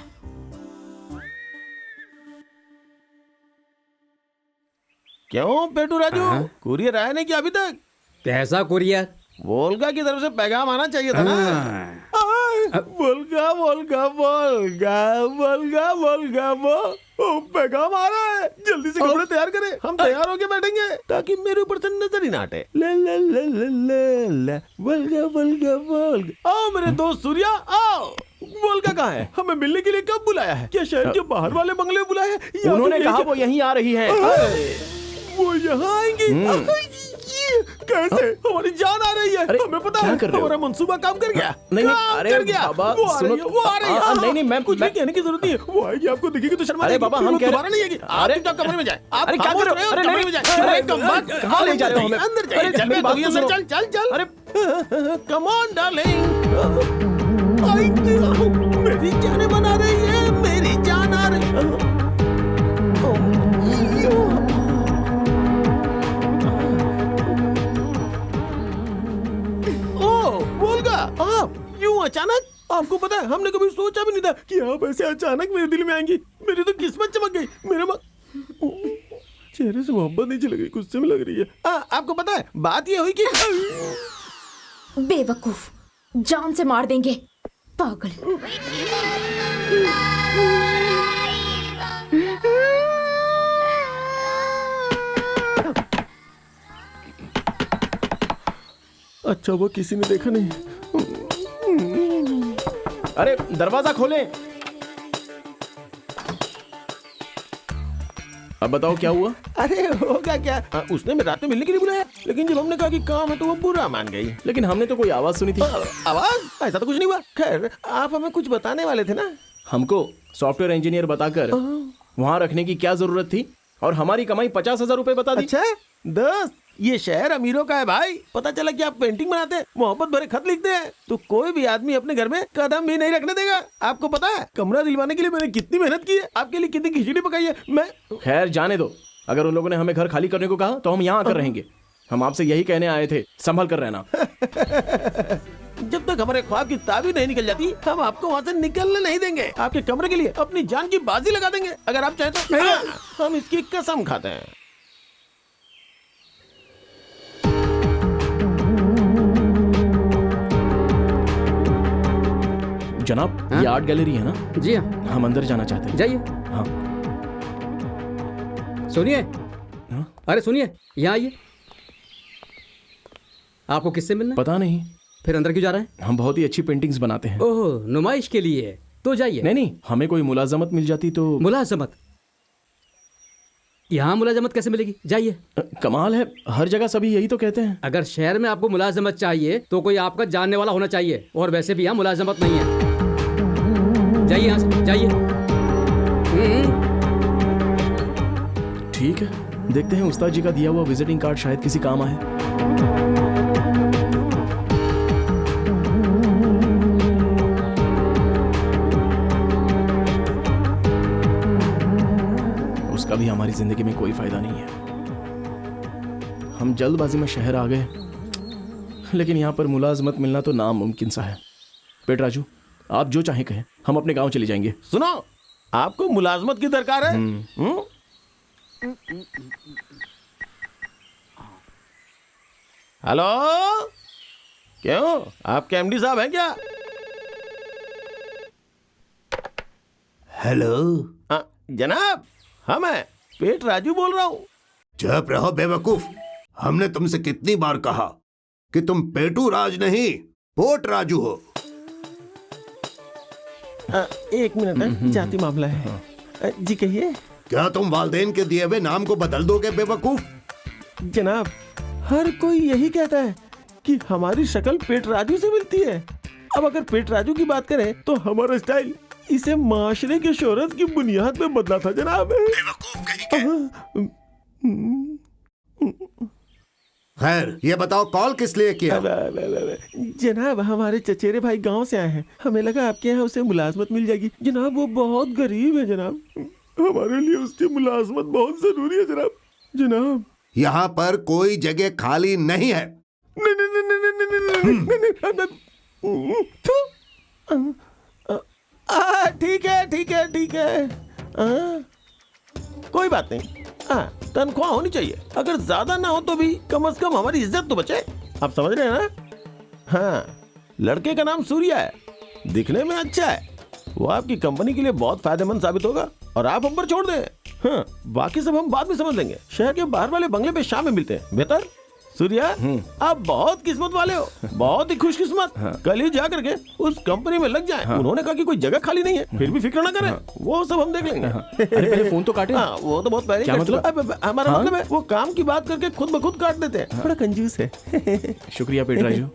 क्यों पेटू राजू, कुरियर आया नहीं क्या अभी तक? कैसा कुरियर? वोल्गा की तरफ से पैगाम आना चाहिए था ना। वोल्गा वोल्गा वोल्गा वोल्गा वोल्गा वो पैगाम आ रहा है। जल्दी से कपड़े तैयार करें, हम तैयार होके बैठेंगे ताकि मेरे ऊपर से नजर ही ना हटे। ले ले ले ले ले ले वोल्गा वोल्गा वोल्गा। आओ मेरे दोस्त सूर्या, आओ। वोल्गा कहाँ है? हमें मिलने के लिए कब बुलाया है? क्या शहर के बाहर वाले बंगले में बुलाया है? उन्होंने कहा वो यहीं आ रही है। वो यहाँ आएंगी। कैसे हमारी जान आ रही है। अरे, हमें पता क्या है कर रहे हो? हमारा मंसूबा काम कर गया। नहीं, काम अरे कर गया। बाबा, वो आ रही सुनो है, वो आ रही है। हाँ, नहीं, नहीं, मैं कुछ भी कहने की जरूरत नहीं है। वो आएगी, आपको दिखेगी तो शर्मा अरे जाएगी। बाबा, फिर हम वो कह रहे- दोबारा नहीं आएगी। आप अरे, चुपचाप कमरे में जाए। आप अरे, क्या खामोश कर रहे हो? रहे हो, अरे, कमरे नहीं, में जाए। अरे, अरे कम बात, कहाँ ले जा रहे हो हमें? अंदर अरे, जाइए, मेरी बात तो अंदर सुनो। चल चल चल। अरे कम ऑन डार्लिंग। मेरी जान बना रही है, मेरी जान आ रही है। बोलगा आप यूं अचानक? आपको पता है हमने कभी सोचा भी नहीं था कि आप ऐसे अचानक मेरे दिल में आएंगी। मेरी तो किस्मत चमक गई। मेरे चेहरे से मोहब्बत नहीं चली गई, गुस्से में लग रही है। आपको पता है बात ये हुई कि बेवकूफ, जान से मार देंगे, पागल। अच्छा वो किसी ने देखा नहीं। अरे दरवाजा खोलें। अब बताओ क्या हुआ? अरे होगा क्या, उसने मैं रात में मिलने के लिए बुलाया, लेकिन जब हमने कहा कि काम है तो वो बुरा मान गई। लेकिन हमने तो कोई आवाज सुनी थी। आवाज? ऐसा तो कुछ नहीं हुआ। खैर आप हमें कुछ बताने वाले थे ना। हमको सॉफ्टवेयर इंजीनियर बताकर वहाँ रखने की क्या जरूरत थी, और हमारी कमाई 50,000 रुपए बता दी। अच्छा दोस्त, ये शहर अमीरों का है भाई। पता चला कि आप पेंटिंग बनाते हैं, मोहब्बत भरे खत लिखते हैं, तो कोई भी आदमी अपने घर में कदम भी नहीं रखने देगा। आपको पता है कमरा दिलवाने के लिए मैंने कितनी मेहनत की है, आपके लिए कितनी खिचड़ी पकाई है। मैं खैर जाने दो, अगर उन लोगों ने हमें घर खाली करने को कहा तो हम यहाँ आकर रहेंगे। हम आपसे यही कहने आए थे, संभल कर रहना। जब तक हमारे ख्वाब की ताबीर नहीं निकल जाती, हम आपको वहाँ से निकलने नहीं देंगे। आपके कमरे के लिए अपनी जान की बाजी लगा देंगे, अगर आप चाहें तो। हम इसकी कसम खाते हैं। जनाब, ये आर्ट गैलरी है ना? जी हाँ, हम अंदर जाना चाहते हैं। जाइए। हाँ। सुनिए, हाँ? अरे सुनिए, यहाँ आइए। आपको किससे मिलना है? पता नहीं, फिर अंदर क्यों जा रहे हैं? हम बहुत ही अच्छी पेंटिंग्स बनाते हैं। ओह, नुमाइश के लिए तो जाइए। नहीं नहीं, हमें कोई मुलाजमत मिल जाती तो। मुलाजमत? यहाँ मुलाजमत कैसे मिलेगी? जाइए। कमाल है, हर जगह सभी यही तो कहते हैं। अगर शहर में आपको मुलाजमत चाहिए तो कोई आपका जानने वाला होना चाहिए, और वैसे भी यहाँ मुलाजमत नहीं है। जाइए यहाँ से, जाइए। ठीक है, देखते हैं उस्ताद जी का दिया हुआ विजिटिंग कार्ड शायद किसी काम आए। उसका भी हमारी जिंदगी में कोई फायदा नहीं है। हम जल्दबाजी में शहर आ गए, लेकिन यहाँ पर मुलाजमत मिलना तो नामुमकिन सा है। पेट राजू, आप जो चाहें कहें, हम अपने गांव चले जाएंगे। सुनो, आपको मुलाजमत की दरकार है? हेलो, क्यों आपके एमडी साहब हैं क्या? हेलो, जनाब, हम हैं, पेट राजू बोल रहा हूँ। चुप रहो बेवकूफ। हमने तुमसे कितनी बार कहा कि तुम पेटू राज नहीं, पोट राजू हो। एक मिनट है, जाती मामला है। जी कहिए। क्या तुम वालदेन के दिए हुए नाम को बदल दोगे बेवकूफ? जनाब, हर कोई यही कहता है कि हमारी शक्ल पेट राजू से मिलती है। अब अगर पेट राजू की बात करें तो हमारा स्टाइल इसे माशरे के शोहरत की बुनियाद पे बदला था जनाब। बेवकूफ कहीं के। खैर ये बताओ कॉल किस लिए किया? जनाब, हमारे चचेरे भाई गांव से आए हैं, हमें लगा आपके यहाँ उसे मुलाजमत मिल जाएगी। जनाब वो बहुत गरीब है जनाब, हमारे लिए उसकी मुलाजमत बहुत जरूरी है जनाब। जनाब यहाँ पर कोई जगह खाली नहीं है। ठीक है ठीक है ठीक है, कोई बात नहीं। तनख्वाह होनी चाहिए, अगर ज्यादा ना हो तो भी कम से कम हमारी इज्जत तो बचे। आप समझ रहे हैं ना? हाँ, लड़के का नाम सूर्या है, दिखने में अच्छा है, वो आपकी कंपनी के लिए बहुत फायदेमंद साबित होगा, और आप हम पर छोड़ दें। हाँ, बाकी सब हम बाद में समझ लेंगे। शहर के बाहर वाले बंगले पे शाम में मिलते हैं, बेहतर? सूर्या, आप बहुत किस्मत वाले हो, बहुत ही खुशकिस्मत। कल ही जा करके उस कंपनी में लग जाए। उन्होंने कहा कि कोई जगह खाली नहीं है, फिर भी फिक्र ना करें, वो सब हम देख लेंगे। अरे पहले फोन तो काटे। हाँ, वो तो बहुत पहले क्या मतलब? हमारा मतलब है वो काम की बात करके खुद ब खुद काट देते हैं। बड़ा कंजूस है। शुक्रिया पेटराजू।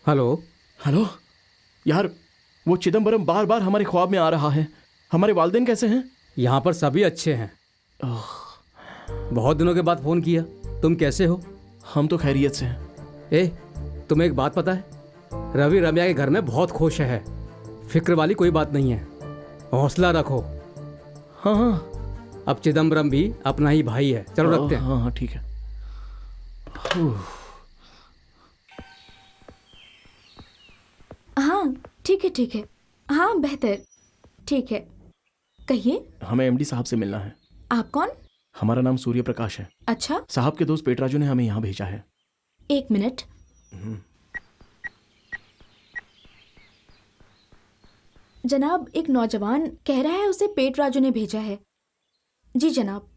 हेलो। हेलो यार, वो चिदम्बरम बार बार हमारे ख्वाब में आ रहा है। हमारे वालिदैन कैसे हैं? यहाँ पर सभी अच्छे हैं। बहुत दिनों के बाद फोन किया। तुम कैसे हो? हम तो खैरियत से हैं। ए, तुम्हें एक बात पता है? रवि रम्या के घर में बहुत खुश है। फिक्र वाली कोई बात नहीं है, हौसला रखो। हाँ हाँ, अब चिदम्बरम भी अपना ही भाई है। चलो रखते हैं। हाँ हाँ ठीक है। हाँ ठीक है। हाँ बेहतर, ठीक है। कहिए, हमें एमडी साहब से मिलना है। आप कौन? हमारा नाम सूर्य प्रकाश है। अच्छा, साहब के दोस्त पेटराजू ने हमें यहाँ भेजा है। एक मिनट। जनाब, एक नौजवान कह रहा है उसे पेटराजू ने भेजा है। जी जनाब,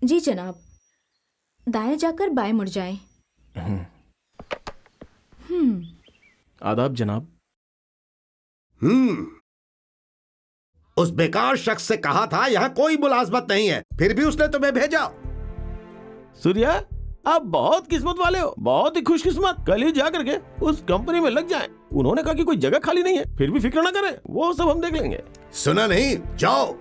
जी जनाब। दाएं जाकर बाएं मुड़ जाएं। आदाब जनाब। उस बेकार शख्स से कहा था यहाँ कोई मुलाजमत नहीं है, फिर भी उसने तुम्हें भेजा। सूर्या, आप बहुत किस्मत वाले हो, बहुत ही खुशकिस्मत। कल ही जा करके उस कंपनी में लग जाएं। उन्होंने कहा कि कोई जगह खाली नहीं है, फिर भी फिक्र ना करें, वो सब हम देख लेंगे। सुना नहीं? जाओ।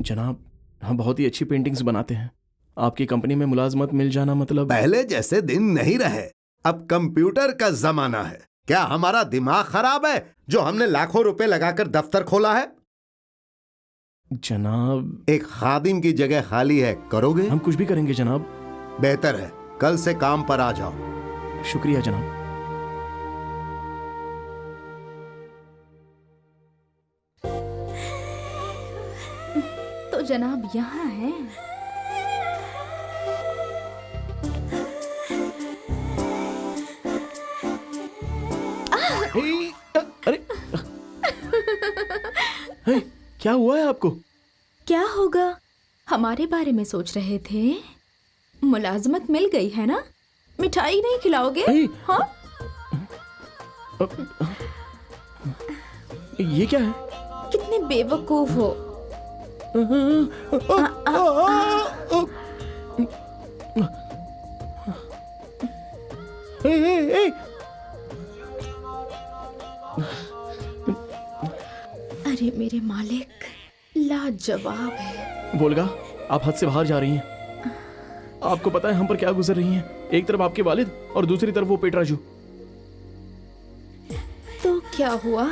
जनाब, हम बहुत ही अच्छी पेंटिंग्स बनाते हैं। आपकी कंपनी में मुलाजमत मिल जाना मतलब। पहले जैसे दिन नहीं रहे, अब कंप्यूटर का जमाना है। क्या हमारा दिमाग खराब है जो हमने लाखों रुपए लगाकर दफ्तर खोला है? जनाब, एक खादिम की जगह खाली है, करोगे? हम कुछ भी करेंगे जनाब। बेहतर है, कल से काम पर आ जाओ। शुक्रिया जनाब। तो जनाब यहाँ है। अरे हे, क्या हुआ है आपको? क्या होगा? हमारे बारे में सोच रहे थे। मुलाजमत मिल गई है ना? मिठाई नहीं खिलाओगे? हाँ? ये क्या है? कितने बेवकूफ हो। अरे मेरे मालिक, लाजवाब है। बोलगा, आप हद से बाहर जा रही हैं। आपको पता है हम पर क्या गुजर रही हैं? एक तरफ आपके वालिद और दूसरी तरफ वो पेटराजू। तो क्या हुआ?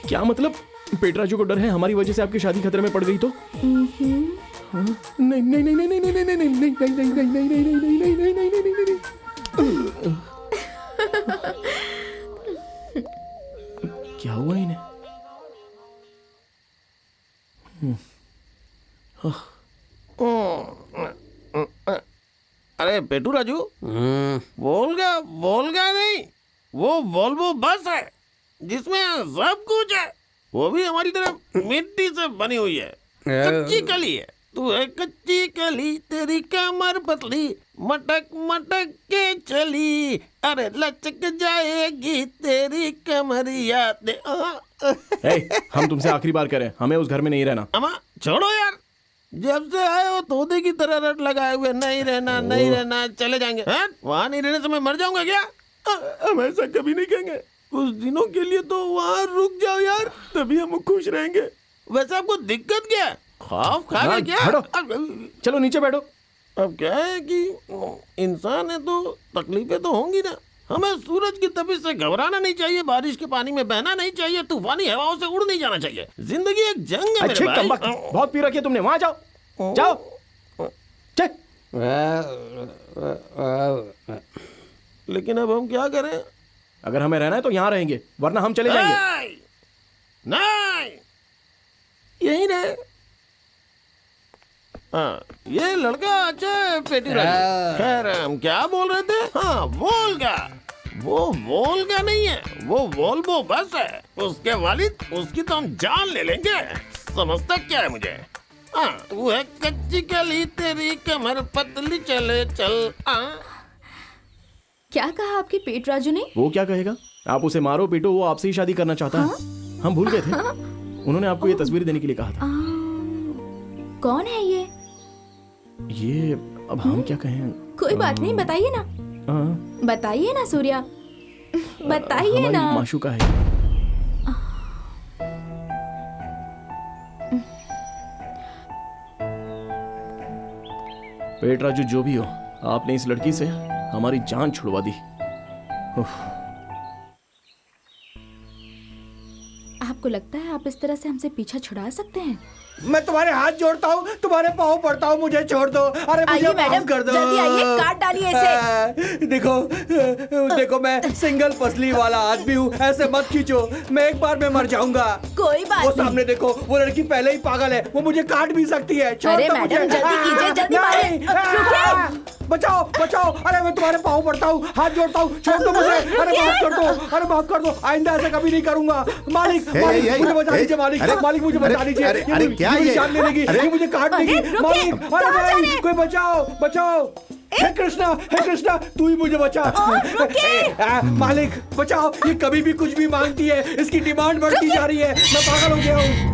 क्या मतलब? पेटराजू को डर है हमारी वजह से आपकी शादी खतरे में पड़ गई तो? नहीं नहीं नहीं नहीं नहीं नहीं नहीं नहीं नहीं नहीं नहीं नहीं नहीं नहीं नहीं नहीं नहीं नहीं। क्या हुआ इन्हें? अरे पेटू राजू, वोल्गा नहीं, वो वोल्वो बस है जिसमें सब कुछ है। वो भी हमारी तरह मिट्टी से बनी हुई है, कच्ची कली है। तू है कच्ची कली, तेरी कमर पतली, मटक मटक के चली, अरे लचक जाएगी तेरी कमरिया। हम तुमसे आखिरी बार कह रहे हैं, हमें उस घर में नहीं रहना। अम्मा छोड़ो यार, जब से आए हो तोते की तरह रट लगाए हुए, नहीं रहना नहीं रहना, चले जाएंगे। वहाँ नहीं रहने से मैं मर जाऊंगा क्या? हम ऐसा कभी नहीं कहेंगे। कुछ दिनों के लिए तो वहाँ रुक जाओ यार, तभी हम खुश रहेंगे। वैसे आपको दिक्कत क्या है? खौफ खा गए क्या? चलो नीचे बैठो। अब क्या है कि इंसान है तो तकलीफें तो होंगी ना। हमें सूरज की तपिश से घबराना नहीं चाहिए, बारिश के पानी में बहना नहीं चाहिए, तूफानी हवाओं से उड़ नहीं जाना चाहिए। जिंदगी एक जंग है मेरे भाई। बहुत पी रखी है तुमने, वहां जाओ जाओ। लेकिन अब हम क्या करें? अगर हमें रहना है तो यहाँ रहेंगे, वरना हम चले जाएंगे। नहीं, यही रहे। हाँ, ये लड़का अच्छा है पेटी राजू। खैर हम क्या बोल रहे थे? हाँ, वोल्गा। वो वोल्गा नहीं है, वो वोल्वो बस है। उसके वालिद, उसकी तो हम जान ले लेंगे। समझता क्या है मुझे? हाँ, तू है कच्ची कली, तेरी कमर पतली, चले चल। क्या कहा आपके पेट राजू ने? वो क्या कहेगा? आप उसे मारो पीटो, वो आपसे ही शादी करना चाहता है। हम भूल गए थे। उन्होंने आपको ये तस्वीर देने के लिए कहा था। कौन है ये? अब हम क्या कहें? कोई बात नहीं, बताइए ना। बताइए ना सूर्या, बताइए ना। माशूका है। पेट राजू जो भी हो, आपने इस लड़की से हमारी जान छुड़वा दी। आपको लगता है आप इस तरह से हमसे पीछा छुड़ा सकते हैं? मैं तुम्हारे हाथ जोड़ता हूँ, तुम्हारे पाँव पड़ता हूँ, मुझे छोड़ दो। अरे मुझे माफ कर दो। जल्दी आइए, काट डालिए इसे। देखो मैं सिंगल पसली वाला आदमी हूँ, ऐसे मत खींचो, मैं एक बार में मर जाऊंगा। कोई बात वो नहीं। सामने देखो, वो लड़की पहले ही पागल है, वो मुझे काट भी सकती है। छोड़ अरे दो मैडम, मुझे। जल्दी कीजिए, जल्दी मारिए। बचाओ बचाओ, अरे मैं तुम्हारे पाँव पड़ता हूँ, हाथ जोड़ता हूँ, छोड़ दो मुझे। अरे माफ कर दो, अरे माफ कर दो, आइंदा ऐसा कभी नहीं करूंगा। मालिक मुझे बचा लीजिए, मालिक मुझे बचा लीजिए। अरे क्या ये? जान लेने की, ये मुझे काट देगी। मालिक, अरे भाई कोई बचाओ बचाओ। हे कृष्णा तू ही मुझे बचा। मालिक बचाओ, ये कभी भी कुछ भी मांगती है, इसकी डिमांड बढ़ती जा रही है, मैं पागल हो गया हूँ।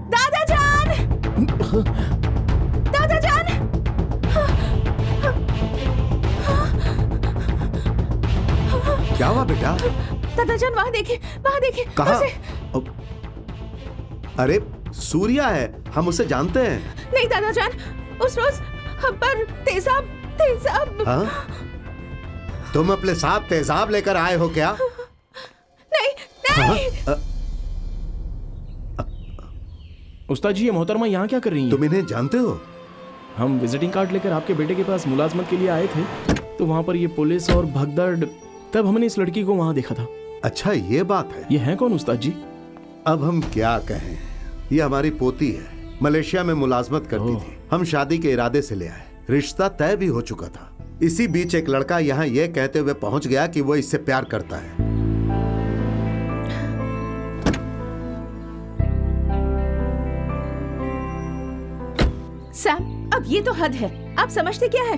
दादाजान! क्या हुआ बेटा? दादाजान वहाँ देखिए, कहाँ? अरे सूर्या है, हम उसे जानते हैं। नहीं दादाजान, उस रोज हम पर तेजाब। हाँ? तुम अपने साथ तेजाब लेकर आए हो क्या? नहीं। उस्ताद जी, ये मोहतरमा यहाँ क्या कर रही हैं? तुम इन्हें जानते हो? हम विजिटिंग कार्ड लेकर आपके बेटे के पास मुलाजमत के लिए आए थे, तो वहाँ पर ये पुलिस और भगदड़, तब हमने इस लड़की को वहाँ देखा था। अच्छा ये बात है। ये है कौन उस्ताद जी? अब हम क्या कहें, ये हमारी पोती है, मलेशिया में मुलाजमत करती थी। हम शादी के इरादे से ले आए, रिश्ता तय भी हो चुका था। इसी बीच एक लड़का यहाँ ये कहते हुए पहुंच गया कि वो इससे प्यार करता है। सैम, अब ये तो हद है। आप समझते क्या है?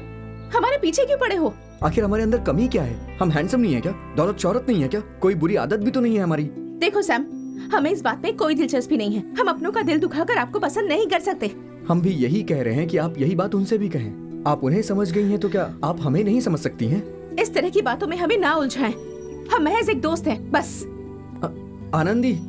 हमारे पीछे क्यों पड़े हो? आखिर हमारे अंदर कमी क्या है? हम हैंडसम नहीं है क्या? दौलत शौहरत नहीं है क्या? कोई बुरी आदत भी तो नहीं है हमारी? देखो सैम, हमें इस बात में कोई दिलचस्पी नहीं है। हम अपनों का दिल दुखाकर आपको पसंद नहीं कर सकते। हम भी यही कह रहे हैं कि आप यही बात उनसे भी कहें। आप उन्हें समझ गई हैं तो क्या आप हमें नहीं समझ सकती हैं? इस तरह की बातों में हमें ना उलझाएं। हम महज एक दोस्त हैं, बस। आनंदी,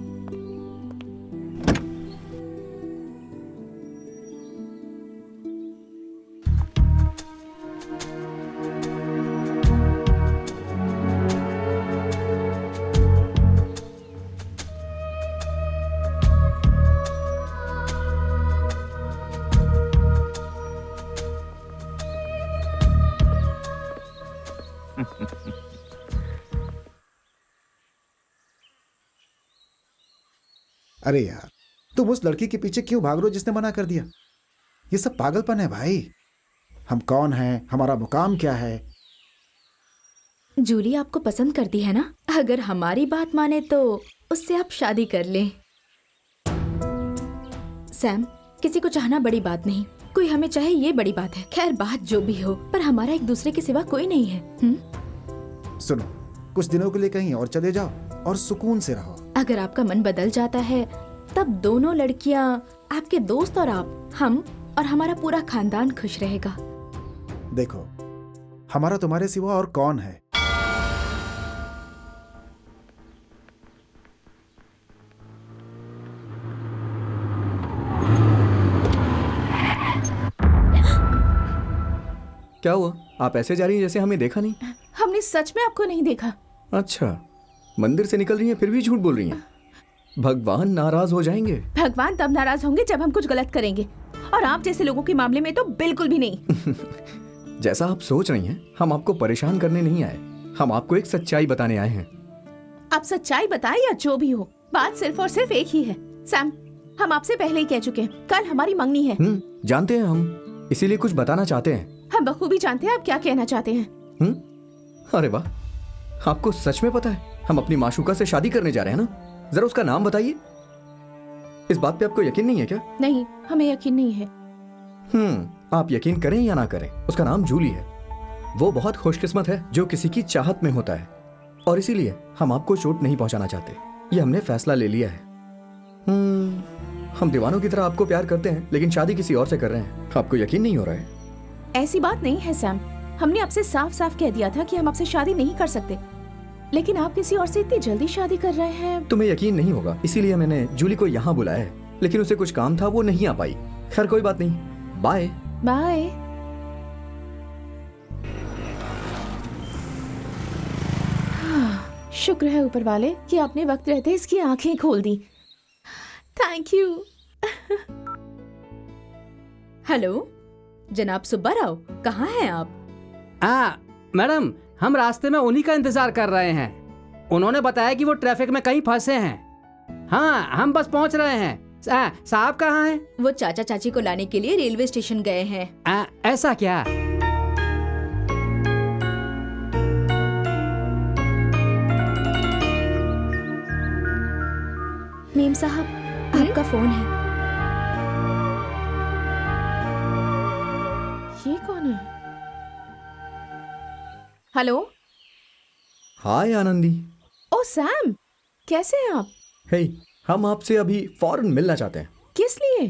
अरे यार, तुम उस लड़की के पीछे क्यों भाग रहे हो जिसने मना कर दिया? ये सब पागलपन है भाई। हम कौन हैं, हमारा मुकाम क्या है? जूली आपको पसंद करती है ना? अगर हमारी बात माने तो उससे आप शादी कर लें। सैम, किसी को चाहना बड़ी बात नहीं, कोई हमें चाहे ये बड़ी बात है। खैर बात जो भी हो, पर हमारा एक दूसरे के सिवा कोई नहीं है। सुनो, कुछ दिनों के लिए कहीं और चले जाओ और सुकून से रहो। अगर आपका मन बदल जाता है तब दोनों लड़कियां, आपके दोस्त और आप, हम और हमारा पूरा खानदान खुश रहेगा। देखो, हमारा तुम्हारे सिवा और कौन है? क्या हुआ? आप ऐसे जा रही हैं जैसे हमें देखा नहीं। हमने सच में आपको नहीं देखा। अच्छा, मंदिर से निकल रही हैं फिर भी झूठ बोल रही हैं। भगवान नाराज हो जाएंगे। भगवान तब नाराज होंगे जब हम कुछ गलत करेंगे, और आप जैसे लोगों के मामले में तो बिल्कुल भी नहीं। जैसा आप सोच रही हैं, हम आपको परेशान करने नहीं आए, हम आपको एक सच्चाई बताने आए हैं। आप सच्चाई बताएं या जो भी हो, बात सिर्फ और सिर्फ एक ही है। सैम, हम आपसे पहले ही कह चुके हैं, कल हमारी मंगनी है। जानते हैं हम, इसीलिए कुछ बताना चाहते हैं। हम बखूबी जानते हैं आप क्या कहना चाहते हैं। अरे वाह, आपको सच में पता है हम अपनी माशूका से शादी करने जा रहे हैं ना? जरा उसका नाम बताइए। इस बात पे आपको यकीन नहीं है क्या? नहीं, हमें यकीन नहीं है। आप यकीन करें या ना करें, उसका नाम जूली है। वो बहुत खुशकिस्मत है जो किसी की चाहत में होता है, और इसीलिए हम आपको चोट नहीं पहुंचाना चाहते। ये हमने फैसला ले लिया है। हम दीवानों की तरह आपको प्यार करते हैं, लेकिन शादी किसी और से कर रहे हैं। आपको यकीन नहीं हो रहा है? ऐसी बात नहीं है सैम, हमने आपसे साफ साफ कह दिया था कि हम आपसे शादी नहीं कर सकते, लेकिन आप किसी और से इतनी जल्दी शादी कर रहे हैं। तुम्हें यकीन नहीं होगा, इसीलिए मैंने जूली को यहाँ बुलाया है, लेकिन उसे कुछ काम था, वो नहीं आ पाई। खैर कोई बात नहीं, बाय बाय। शुक्र है ऊपर वाले कि आपने वक्त रहते इसकी आंखें खोल दी। Thank you. हेलो जनाब सुब्बा राव, कहाँ हैं आप? मैडम, हम रास्ते में उन्हीं का इंतजार कर रहे हैं। उन्होंने बताया कि वो ट्रैफिक में कहीं फंसे हैं। हाँ, हम बस पहुंच रहे हैं। साहब कहाँ हैं? वो चाचा चाची को लाने के लिए रेलवे स्टेशन गए हैं। ऐसा क्या? मेम साहब, आपका फोन है। ये कौन है? हेलो। हाय आनंदी। ओ सैम, कैसे हैं आप? हे, हम आपसे अभी फौरन मिलना चाहते हैं। किस लिए?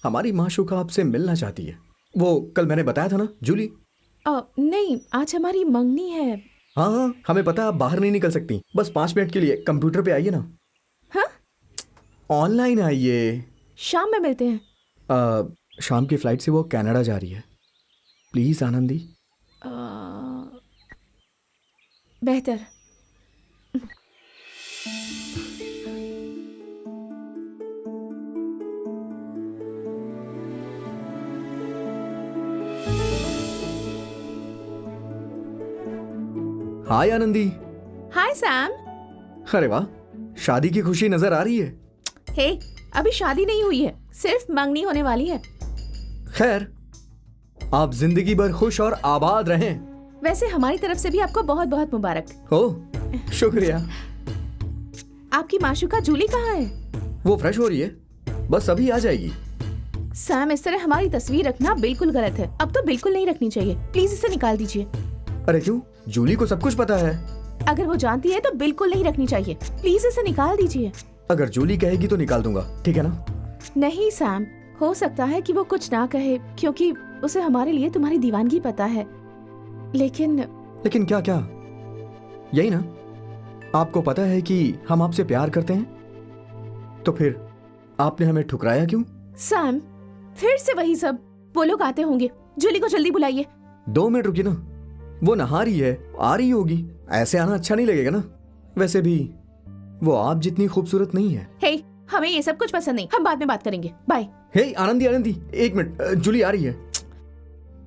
हमारी माशूका आपसे मिलना चाहती है। वो कल मैंने बताया था ना, जूली। नहीं, आज हमारी मंगनी है। हाँ, हमें पता है आप बाहर नहीं निकल सकती। बस 5 मिनट के लिए कंप्यूटर पे आइए ना। हाँ? ऑनलाइन आइए। शाम में मिलते हैं। शाम की फ्लाइट से वो कनाडा जा रही है। प्लीज आनंदी। बेहतर। हाय आनंदी। हाय सैम। अरे वाह, शादी की खुशी नजर आ रही है। हे, अभी शादी नहीं हुई है, सिर्फ मंगनी होने वाली है। खैर, आप जिंदगी भर खुश और आबाद रहें। वैसे हमारी तरफ से भी आपको बहुत बहुत मुबारक। ओह, शुक्रिया। आपकी माशूका जूली कहाँ है? वो फ्रेश हो रही है, बस अभी आ जाएगी। सैम, इस तरह हमारी तस्वीर रखना बिल्कुल गलत है। अब तो बिल्कुल नहीं रखनी चाहिए। प्लीज इसे निकाल दीजिए। अरे क्यों? जूली को सब कुछ पता है। अगर वो जानती है तो बिल्कुल नहीं रखनी चाहिए। प्लीज इसे निकाल दीजिए। अगर जूली कहेगी तो निकाल दूंगा, ठीक है ना? नहीं सैम, हो सकता है कि वो कुछ ना कहे, क्योंकि उसे हमारे लिए तुम्हारी दीवानगी पता है। लेकिन क्या क्या? यही ना, आपको पता है कि हम आपसे प्यार करते हैं, तो फिर आपने हमें ठुकराया क्यों? सैम, फिर से वही सब। वो लोग आते होंगे, जूली को जल्दी बुलाइए। 2 मिनट रुकिए ना, वो नहा रही है, आ रही होगी। ऐसे आना अच्छा नहीं लगेगा ना। वैसे भी वो आप जितनी खूबसूरत नहीं है। हे, हमें ये सब कुछ पसंद नहीं, हम बाद में बात करेंगे। बाय। हे आनंदी, 1 मिनट, जूली आ रही है।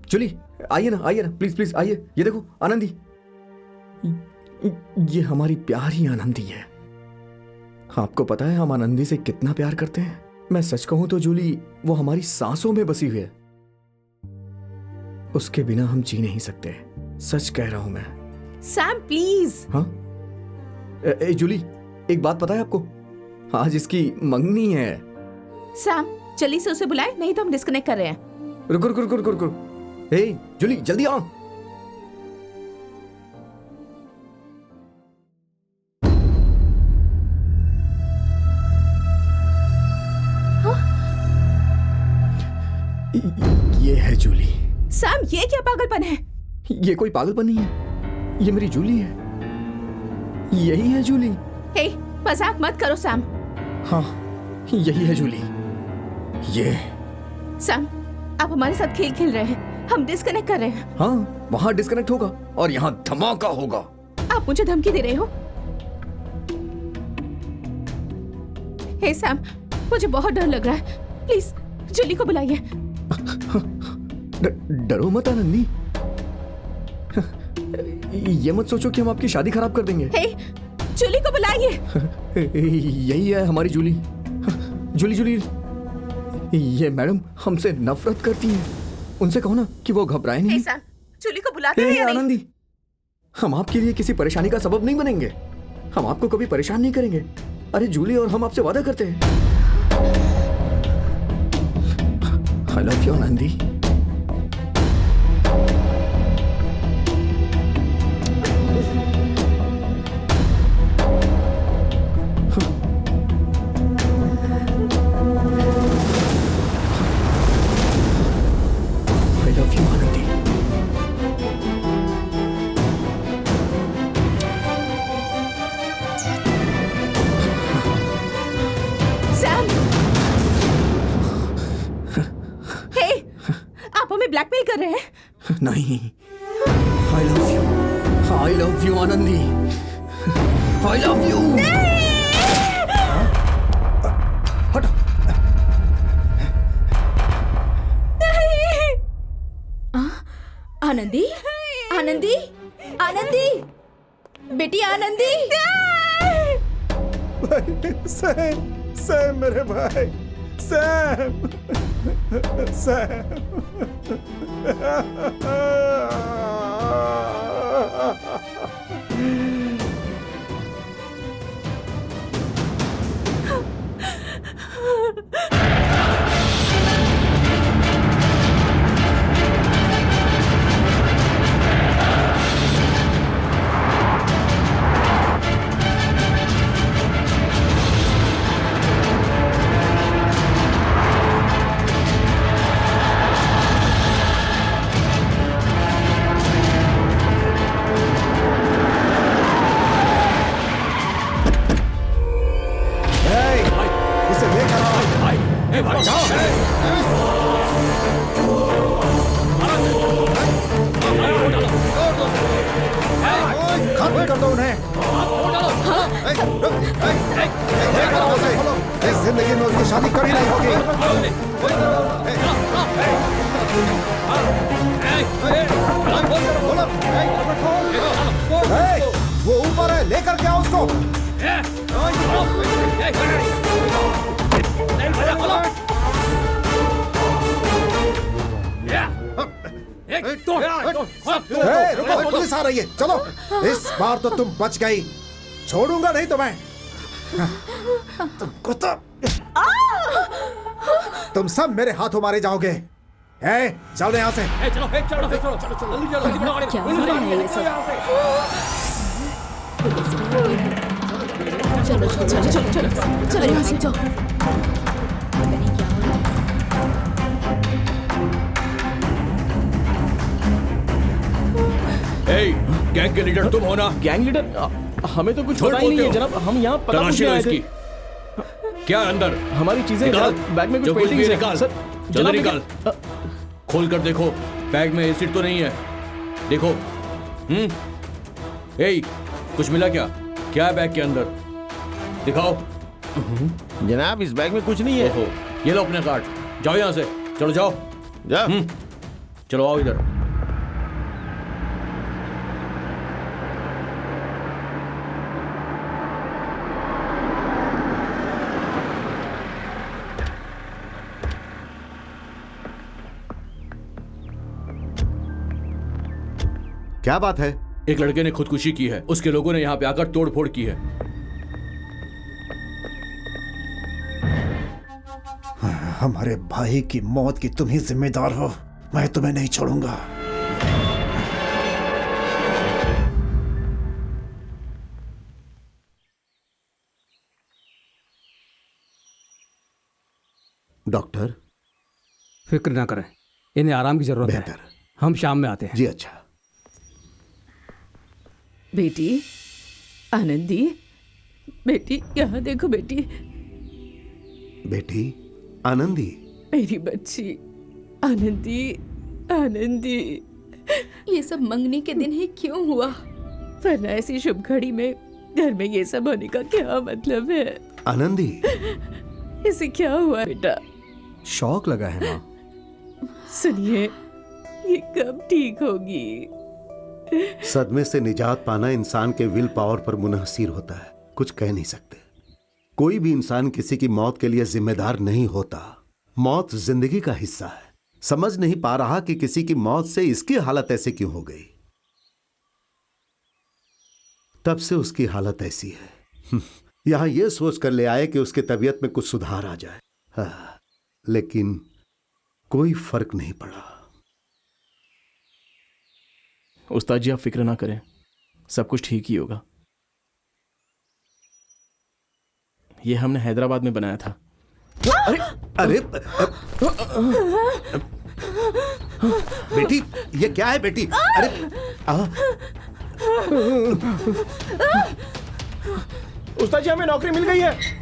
जूली आइए ना, प्लीज प्लीज आइए। ये देखो आनंदी, ये हमारी प्यारी आनंदी है। आपको पता है हम आनंदी से कितना प्यार करते हैं। मैं सच कहूं तो जूली, वो हमारी सांसों में बसी हुई है। उसके बिना हम जी नहीं सकते। सच कह रहा हूं मैं। Sam please. हाँ? जूली, एक बात पता है आपको? आज इसकी मंगनी है। सैम, जल्दी से उसे बुलाए, नहीं तो हम डिस्कनेक्ट कर रहे हैं। रुको। हे जूली, जल्दी आओ। ये है जूली। सैम, ये क्या पागलपन है? ये कोई पागलपन नहीं है, ये मेरी जूली है। यही है जूली। हे, मजाक मत करो सैम। हाँ, यही है जूली। ये सैम, आप हमारे साथ खेल खेल रहे हैं। हम डिस्कनेक्ट कर रहे हैं। हाँ, वहाँ डिस्कनेक्ट होगा और यहाँ धमाका होगा। आप मुझे धमकी दे रहे हो? हे सैम, मुझे बहुत डर लग रहा है। प्लीज जूली को बुलाइए। डरो मत आनंदी। ये मत सोचो कि हम आपकी शादी खराब कर देंगे। हे, जूली को बुलाइए। यही है हमारी जूली। जूली जूली, ये मैडम हमसे नफरत करती हैं। उनसे कहो ना कि वो घबराए नहीं। हे सैम, जूली को बुलाते हैं या नहीं? आनंदी, हम आपके लिए किसी परेशानी का सबब नहीं बनेंगे। हम आपको कभी परेशान नहीं करेंगे। अरे जूली और हम आपसे वादा करते हैं। I love you Anandi. Blackmail कर रहे हैं? नहीं, I love you Anandi, I love you. हटो। आनंदी, आनंदी, आनंदी, बेटी आनंदी। सैम, सैम मेरे भाई, सैम, सैम। खत्म कर दो उन्हें। इस जिंदगी में उसकी शादी कभी नहीं होगी। वो ऊपर है, लेकर के आओ उसको। रुको, पुलिस आ रही है, चलो। इस बार तो तुम बच गई, छोड़ूंगा नहीं तुम्हें। तुमको तो तुम सब मेरे हाथों मारे जाओगे। चलो यहाँ से। चलो चलो चलो चलो चलो क्या हो रहा है ये सब? चलो चलो चलो चलो चलो चलो यहाँ से जाओ। गैंग के लीडर तुम हो ना? Gang leader? हमें तो कुछ पता ही नहीं है जनाब। हम यहाँ पता पूछने आए थे। क्या अंदर? हमारी चीजें बैग में कुछ पेंटिंग्स हैं। निकाल सर, जल्दी निकाल। खोल कर देखो, बैग में एसिड तो नहीं है। देखो। कुछ मिला क्या? क्या है बैग के अंदर? दिखाओ। जनाब इस बैग में कुछ नहीं है। ये लो अपने कार्ड, जाओ यहाँ से। चलो जाओ। चलो आओ इधर। क्या बात है? एक लड़के ने खुदकुशी की है, उसके लोगों ने यहाँ पे आकर तोड़फोड़ की है। हमारे भाई की मौत की तुम ही जिम्मेदार हो, मैं तुम्हें नहीं छोड़ूंगा। डॉक्टर, फिक्र ना करें, इन्हें आराम की जरूरत है। हम शाम में आते हैं। जी अच्छा। बेटी आनंदी, बेटी यहाँ देखो। बेटी बेटी आनंदी, मेरी बच्ची आनंदी, आनंदी। ये सब मंगनी के दिन ही क्यों हुआ? वरना ऐसी शुभ घड़ी में घर में ये सब होने का क्या मतलब है? आनंदी, इसे क्या हुआ बेटा? शौक लगा है माँ। सुनिए, ये कब ठीक होगी? सदमे से निजात पाना इंसान के विल पावर पर मुनहसिर होता है। कुछ कह नहीं सकते। कोई भी इंसान किसी की मौत के लिए जिम्मेदार नहीं होता। मौत जिंदगी का हिस्सा है। समझ नहीं पा रहा कि किसी की मौत से इसकी हालत ऐसे क्यों हो गई। तब से उसकी हालत ऐसी है। यहां यह सोच कर ले आए कि उसकी तबीयत में कुछ सुधार आ जाए। लेकिन कोई फर्क नहीं पड़ा। उस्ताद जी आप फिक्र ना करें, सब कुछ ठीक ही होगा। ये हमने हैदराबाद में बनाया था। अरे बेटी, ये क्या है बेटी? अरे उस्ताद जी हमें नौकरी मिल गई है।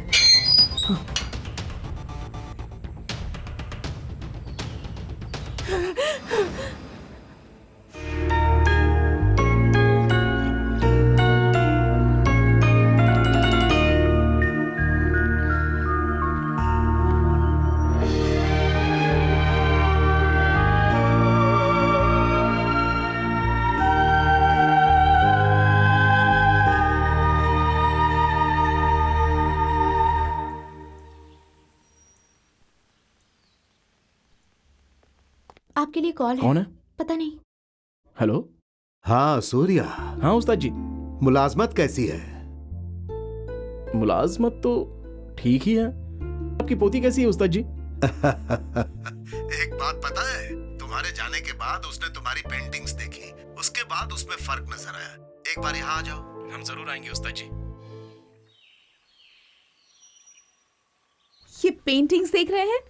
आपके लिए कॉल है। कौन है? पता नहीं। हेलो। हाँ सूर्या। हाँ उस्ताद जी। मुलाजमत कैसी है? मुलाजमत तो ठीक ही है। आपकी पोती कैसी है उस्ताद जी? एक बात पता है, तुम्हारे जाने के बाद उसने तुम्हारी पेंटिंग्स देखी, उसके बाद उसमें फर्क नजर आया। एक बार यहाँ आ जाओ। हम जरूर आएंगे उस्ताद जी। ये पेंटिंग्स देख रहे हैं?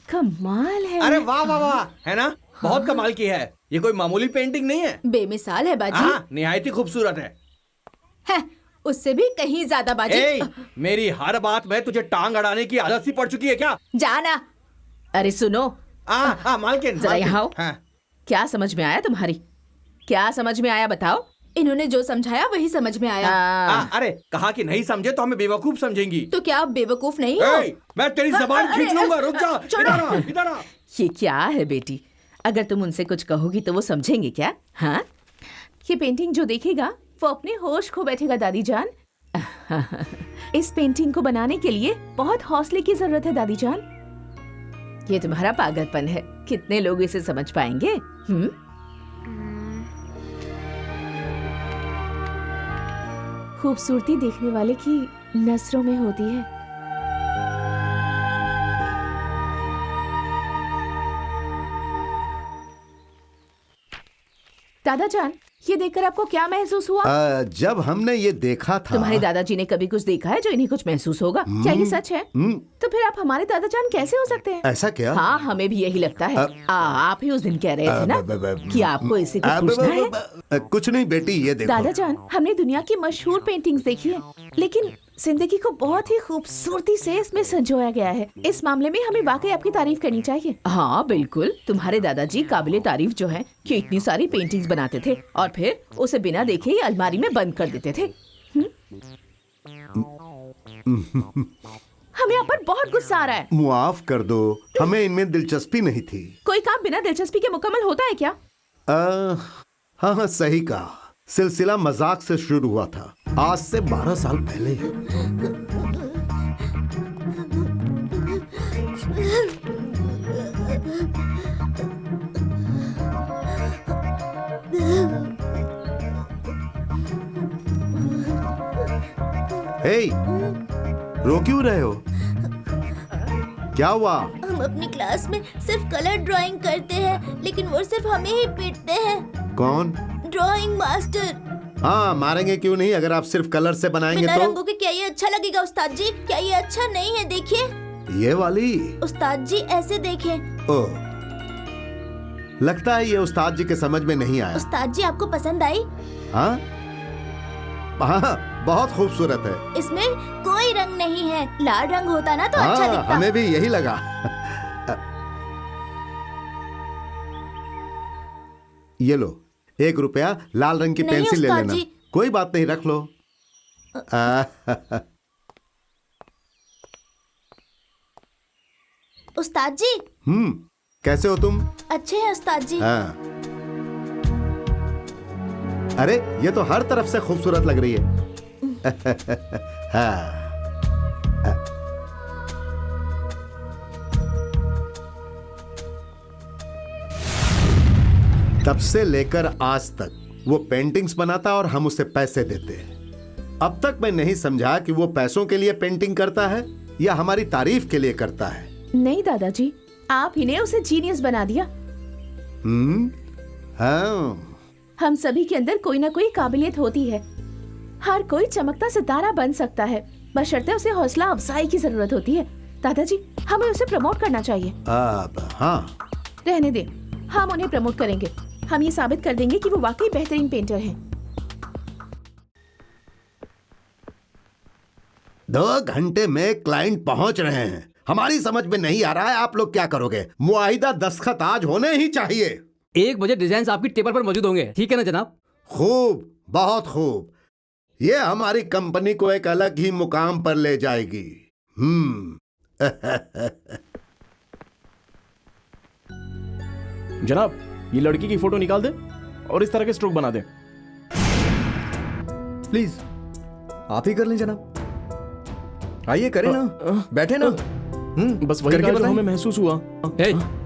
कमाल है। अरे वाह वाह वाह, है ना? बहुत कमाल की है। ये कोई मामूली पेंटिंग नहीं है। बेमिसाल है बाजी। हाँ, निहायत ही खूबसूरत है। उससे भी कहीं ज्यादा बाजी। मेरी हर बात में तुझे टांग अड़ाने की आदत सी पड़ चुकी है क्या? जाना। अरे सुनो, मालकिन जरा यहाँ आओ। क्या समझ में आया तुम्हारी? क्या समझ में आया बताओ? इन्होंने जो समझाया वही समझ में आया। अरे कहा कि नहीं समझे तो हमें बेवकूफ समझेंगी। तो क्या आप बेवकूफ नहीं हो? मैं तेरी जबान खींच लूंगा। रुक जा। इधर आ। ये क्या है बेटी? अगर तुम उनसे कुछ कहोगी तो वो समझेंगे क्या? हाँ, ये पेंटिंग जो देखेगा वो अपने होश खो बैठेगा दादी जान। इस पेंटिंग को बनाने के लिए बहुत हौसले की जरूरत है दादी जान। ये तुम्हारा पागलपन है। कितने लोग इसे समझ पाएंगे? खूबसूरती देखने वाले की नजरों में होती है। दादा जान, ये देखकर आपको क्या महसूस हुआ? जब हमने ये देखा था। तुम्हारे दादाजी ने कभी कुछ देखा है जो इन्हें कुछ महसूस होगा? क्या ये सच है? तो फिर आप हमारे दादा जान कैसे हो सकते हैं? ऐसा क्या? हाँ, हमें भी यही लगता है। आप ही उस दिन कह रहे थे ना कि आपको इससे कुछ पूछना है। कुछ नहीं बेटी, ये देखो। दादा जान, हमने दुनिया की मशहूर पेंटिंग्स देखी है, लेकिन जिंदगी को बहुत ही खूबसूरती से इसमें संजोया गया है। इस मामले में हमें वाकई आपकी तारीफ करनी चाहिए। हाँ बिल्कुल, तुम्हारे दादाजी काबिले तारीफ जो हैं कि इतनी सारी पेंटिंग्स बनाते थे और फिर उसे बिना देखे ही अलमारी में बंद कर देते थे। हमें आप पर बहुत गुस्सा आ रहा है। मुआफ कर दो, हमें इनमें दिलचस्पी नहीं थी। कोई काम बिना दिलचस्पी के मुकम्मल होता है क्या? हाँ सही कहा। सिलसिला मजाक से शुरू हुआ था, आज से 12 साल पहले। रो क्यों रहे हो? क्या हुआ? हम अपनी क्लास में सिर्फ कलर ड्राइंग करते हैं, लेकिन वो सिर्फ हमें ही पीटते हैं। कौन? Drawing master. हाँ, मारेंगे क्यों नहीं, अगर आप सिर्फ कलर से बनाएंगे बिना तो। रंगों के क्या ये अच्छा लगेगा उस्ताद जी? क्या ये अच्छा नहीं है? देखिए ये वाली। उस्ताद जी ऐसे देखें। ओह, लगता है ये उस्ताद जी के समझ में नहीं आया। उस्ताद जी आपको पसंद आई? हाँ हाँ, बहुत खूबसूरत है। इसमें कोई रंग नहीं है। लाल रंग होता ना तो अच्छा दिखता। हमें भी यही लगा। ये लो, 1 रुपया लाल रंग की पेंसिल ले लेना। कोई बात नहीं, रख लो। उस्ताद जी। कैसे हो तुम? अच्छे हैं उस्ताद जी। हाँ। अरे ये तो हर तरफ से खूबसूरत लग रही है। हाँ। तब से लेकर आज तक वो पेंटिंग्स बनाता और हम उसे पैसे देते हैं। अब तक मैं नहीं समझा कि वो पैसों के लिए पेंटिंग करता है या हमारी तारीफ के लिए करता है। नहीं दादाजी, आप ही ने उसे जीनियस बना दिया। हाँ। हम सभी के अंदर कोई ना कोई काबिलियत होती है। हर कोई चमकता सितारा बन सकता है, बशर्ते उसे हौसला अफजाई की जरूरत होती है। दादाजी, हमें उसे प्रमोट करना चाहिए। अब हाँ, रहने दे, हम उन्हें प्रमोट करेंगे। हम ये साबित कर देंगे कि वो वाकई बेहतरीन पेंटर हैं। 2 घंटे में क्लाइंट पहुंच रहे हैं। हमारी समझ में नहीं आ रहा है आप लोग क्या करोगे। मुआहिदा दस्तखत आज होने ही चाहिए। 1 बजे डिजाइन आपकी टेबल पर मौजूद होंगे, ठीक है ना जनाब? खूब, बहुत खूब। ये हमारी कंपनी को एक अलग ही मुकाम पर ले जाएगी। जनाब, ये लड़की की फोटो निकाल दे और इस तरह के स्ट्रोक बना दे। प्लीज आप ही कर लें जनाब। आइए करें ना, बैठे ना। बस वही जो हमें महसूस हुआ।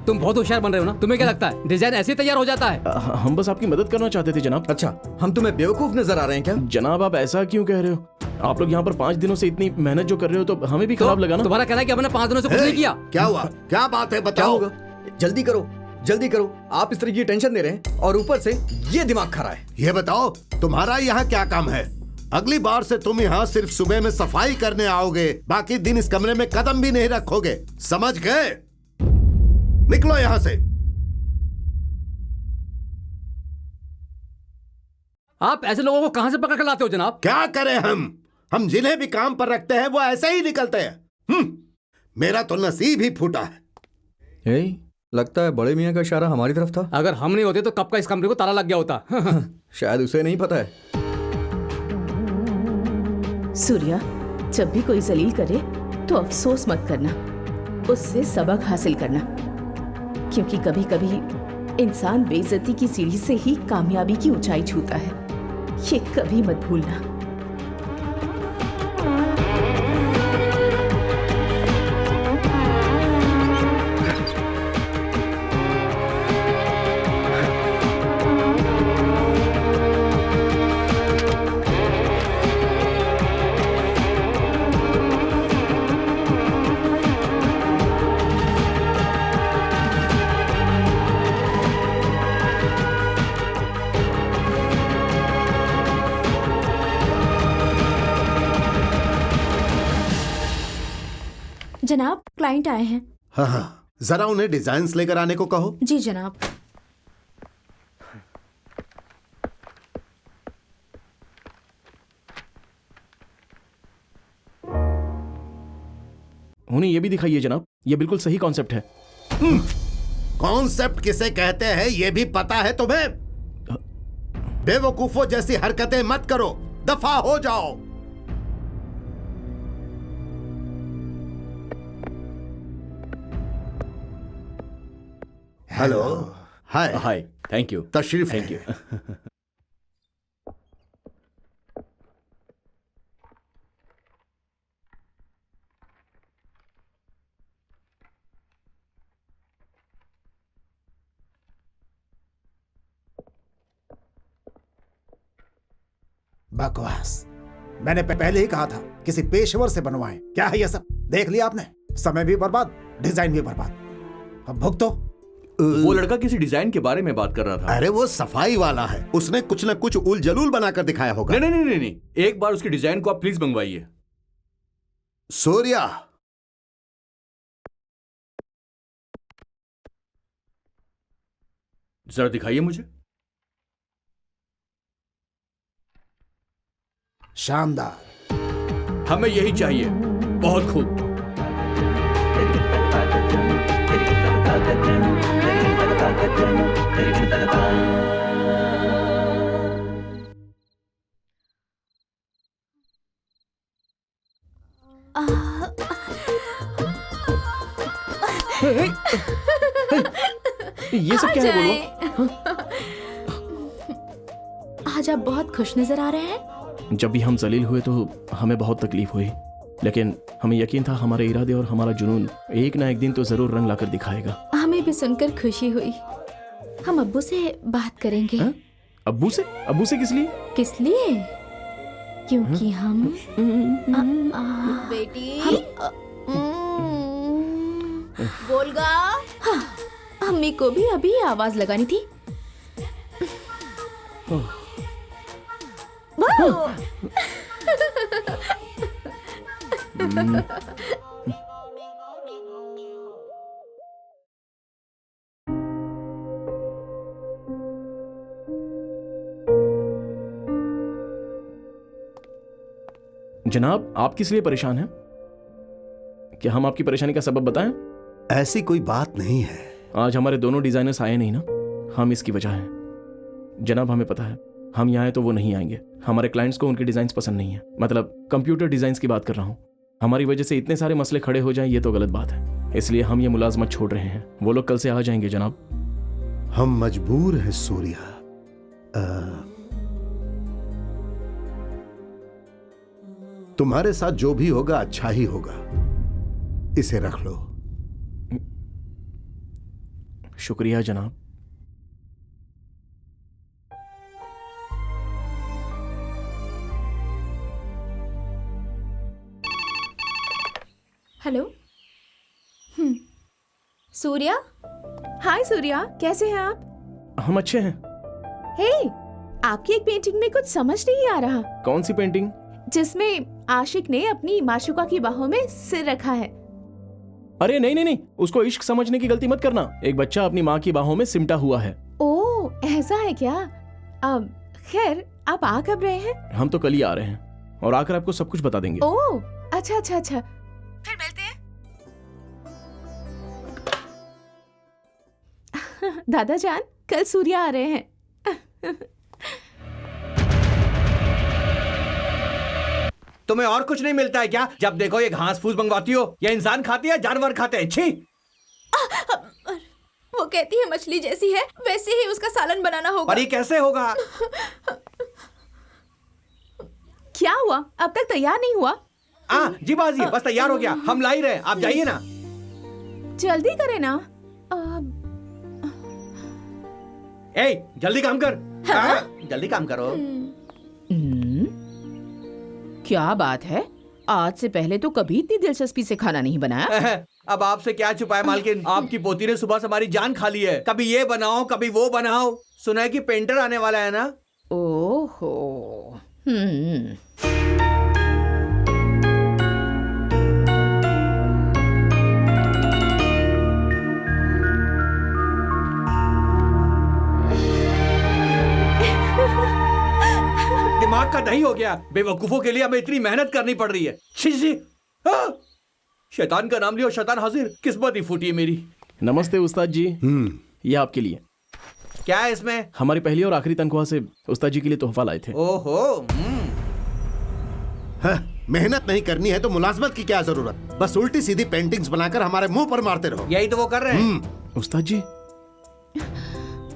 तुम बहुत होशियार बन रहे हो ना? तुम्हें क्या लगता है डिजाइन ऐसे तैयार हो जाता है? हम बस आपकी मदद करना चाहते थे जनाब। अच्छा, हम तुम्हें बेवकूफ नजर आ रहे हैं क्या? जनाब आप ऐसा क्यों कह रहे हो? आप लोग यहाँ पर 5 दिनों से इतनी मेहनत जो कर रहे हो तो हमें भी खराब लगा ना। तुम्हारा कहना है कि हमने 5 दिनों से कुछ नहीं किया। क्या हुआ? क्या बात है, बताओ। क्या होगा? जल्दी करो, जल्दी करो। आप इस तरह की टेंशन दे रहे हैं और ऊपर से ये दिमाग खरा है। ये बताओ तुम्हारा यहाँ क्या काम है? अगली बार से तुम यहाँ सिर्फ सुबह में सफाई करने आओगे, बाकी दिन इस कमरे में कदम भी नहीं रखोगे। समझ गए? निकलो यहाँ से। आप ऐसे लोगों को कहां से पकड़ कर लाते हो जनाब? क्या करें हम जिन्हें भी काम पर रखते हैं वो ऐसे ही निकलते हैं। मेरा तो नसीब ही फूटा है। लगता है बड़े मियाँ का इशारा हमारी तरफ था। अगर हम नहीं होते तो कब का इस कमरे को ताला लग गया होता। शायद उसे नहीं पता है। सूर्या, जब भी कोई जलील करे तो अफसोस मत करना, उससे सबक हासिल करना, क्योंकि कभी कभी इंसान बेइज्जती की सीढ़ी से ही कामयाबी की ऊंचाई छूता है। ये कभी मत भूलना। जनाब, क्लाइंट आए हैं। हाँ, जरा उन्हें डिजाइन्स लेकर आने को कहो। जी जनाब। उन्हें ये भी दिखाइए जनाब, ये बिल्कुल सही कॉन्सेप्ट है। कॉन्सेप्ट किसे कहते हैं ये भी पता है तुम्हें? बेवकूफों जैसी हरकतें मत करो, दफा हो जाओ। Hello. Hi. Hi, thank you. तशरीफ। Thank you. बकवास। मैंने पहले ही कहा था किसी पेशेवर से बनवाएं। क्या है ये सब? देख लिया आपने, समय भी बर्बाद, डिजाइन भी बर्बाद। अब भुगतो। वो लड़का किसी डिजाइन के बारे में बात कर रहा था। अरे वो सफाई वाला है, उसने कुछ न कुछ उल जलूल बनाकर दिखाया होगा। नहीं नहीं नहीं नहीं, एक बार उसकी डिजाइन को आप प्लीज मंगवाइए। सूर्या, जरा दिखाइए मुझे। शानदार। हमें यही चाहिए। बहुत खूब। ये सब क्या है बोलो? आज आप बहुत खुश नजर आ रहे हैं। जब भी हम जलील हुए तो हमें बहुत तकलीफ हुई, लेकिन हमें यकीन था हमारे इरादे और हमारा जुनून एक ना एक दिन तो जरूर रंग लाकर दिखाएगा। हमें भी सुनकर खुशी हुई। हम अब्बू से बात करेंगे। अब्बू से? अब्बू से किस लिए? किस लिए? क्योंकि हम बेटी बोलगा। हाँ, अम्मी को भी अभी आवाज लगानी थी। जनाब, आप किस लिए परेशान हैं? क्या हम आपकी परेशानी का सबब बताएं? ऐसी कोई बात नहीं है। आज हमारे दोनों डिजाइनर्स आए नहीं ना, हम इसकी वजह हैं। जनाब, हमें पता है हम यहाँ आए तो वो नहीं आएंगे। हमारे क्लाइंट्स को उनके डिजाइन पसंद नहीं है, मतलब कंप्यूटर डिजाइन की बात कर रहा हूँ। हमारी वजह से इतने सारे मसले खड़े हो जाएं, ये तो गलत बात है। इसलिए हम ये मुलाजमत छोड़ रहे हैं। वो लोग कल से आ जाएंगे जनाब। हम मजबूर हैं सूर्या। तुम्हारे साथ जो भी होगा अच्छा ही होगा। इसे रख लो। शुक्रिया जनाब। हेलो। सूर्या। हाय सूर्या, कैसे हैं आप? हम अच्छे हैं। हे, आपकी एक पेंटिंग में कुछ समझ नहीं आ रहा। कौन सी पेंटिंग? जिसमें आशिक ने अपनी माशुका की बाहों में सिर रखा है। अरे नहीं नहीं नहीं, उसको इश्क समझने की गलती मत करना। एक बच्चा अपनी माँ की बाहों में सिमटा हुआ है। ओह, ऐसा है क्या? अब खैर, आप आ कब रहे हैं? हम तो कल ही आ रहे हैं और आकर आपको सब कुछ बता देंगे। ओह, अच्छा अच्छा अच्छा, फिर मिलते हैं। दादा जान, कल सूर्या आ रहे हैं। तुम्हें और कुछ नहीं मिलता है क्या? जब देखो ये घास फूस मंगवाती हो। ये इंसान खाती है, जानवर खाते हैं। छी! वो कहती है मछली जैसी है, वैसे ही उसका सालन बनाना होगा। पर ये कैसे होगा? क्या हुआ? अब तक तैयार नहीं हुआ? जी बाजी, बस तैयार हो गया। हम ला ही रहे, आप जाइए ना। जल्दी करे ना। जल्दी काम कर। जल्दी काम करो। क्या बात है, आज से पहले तो कभी इतनी दिलचस्पी से खाना नहीं बनाया। अब आपसे क्या छुपाए मालकिन, आपकी पोती ने सुबह से हमारी जान खा ली है। कभी ये बनाओ, कभी वो बनाओ। सुना है कि पेंटर आने वाला है ना? ओहो। दिमाग का दही हो गया। बेवकूफों के लिए हमें इतनी मेहनत करनी पड़ रही है। छी छी। शैतान का नाम लिया, शैतान हाजिर। किस्मत ही फूटी है मेरी। नमस्ते उस्ताद जी। ये आपके लिए। क्या है इसमें? हमारी पहली और आखिरी तनख्वाह से उस्ताद जी के लिए तोहफा लाए थे। ओहो। मेहनत नहीं करनी है तो मुलाजमत की क्या जरूरत? बस उल्टी सीधी पेंटिंग्स बनाकर हमारे मुंह पर मारते रहो। यही तो वो कर रहे हैं। उस्ताद जी,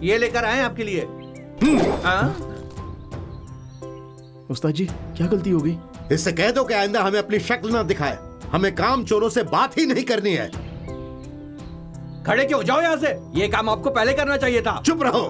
ये लेकर आए आपके लिए। उस्ताद जी, क्या गलती हो गई? इससे कह दो कि आइंदा हमें अपनी शक्ल ना दिखाए। हमें काम चोरों से बात ही नहीं करनी है। खड़े क्यों? जाओ यहाँ से। ये काम आपको पहले करना चाहिए था। चुप रहो।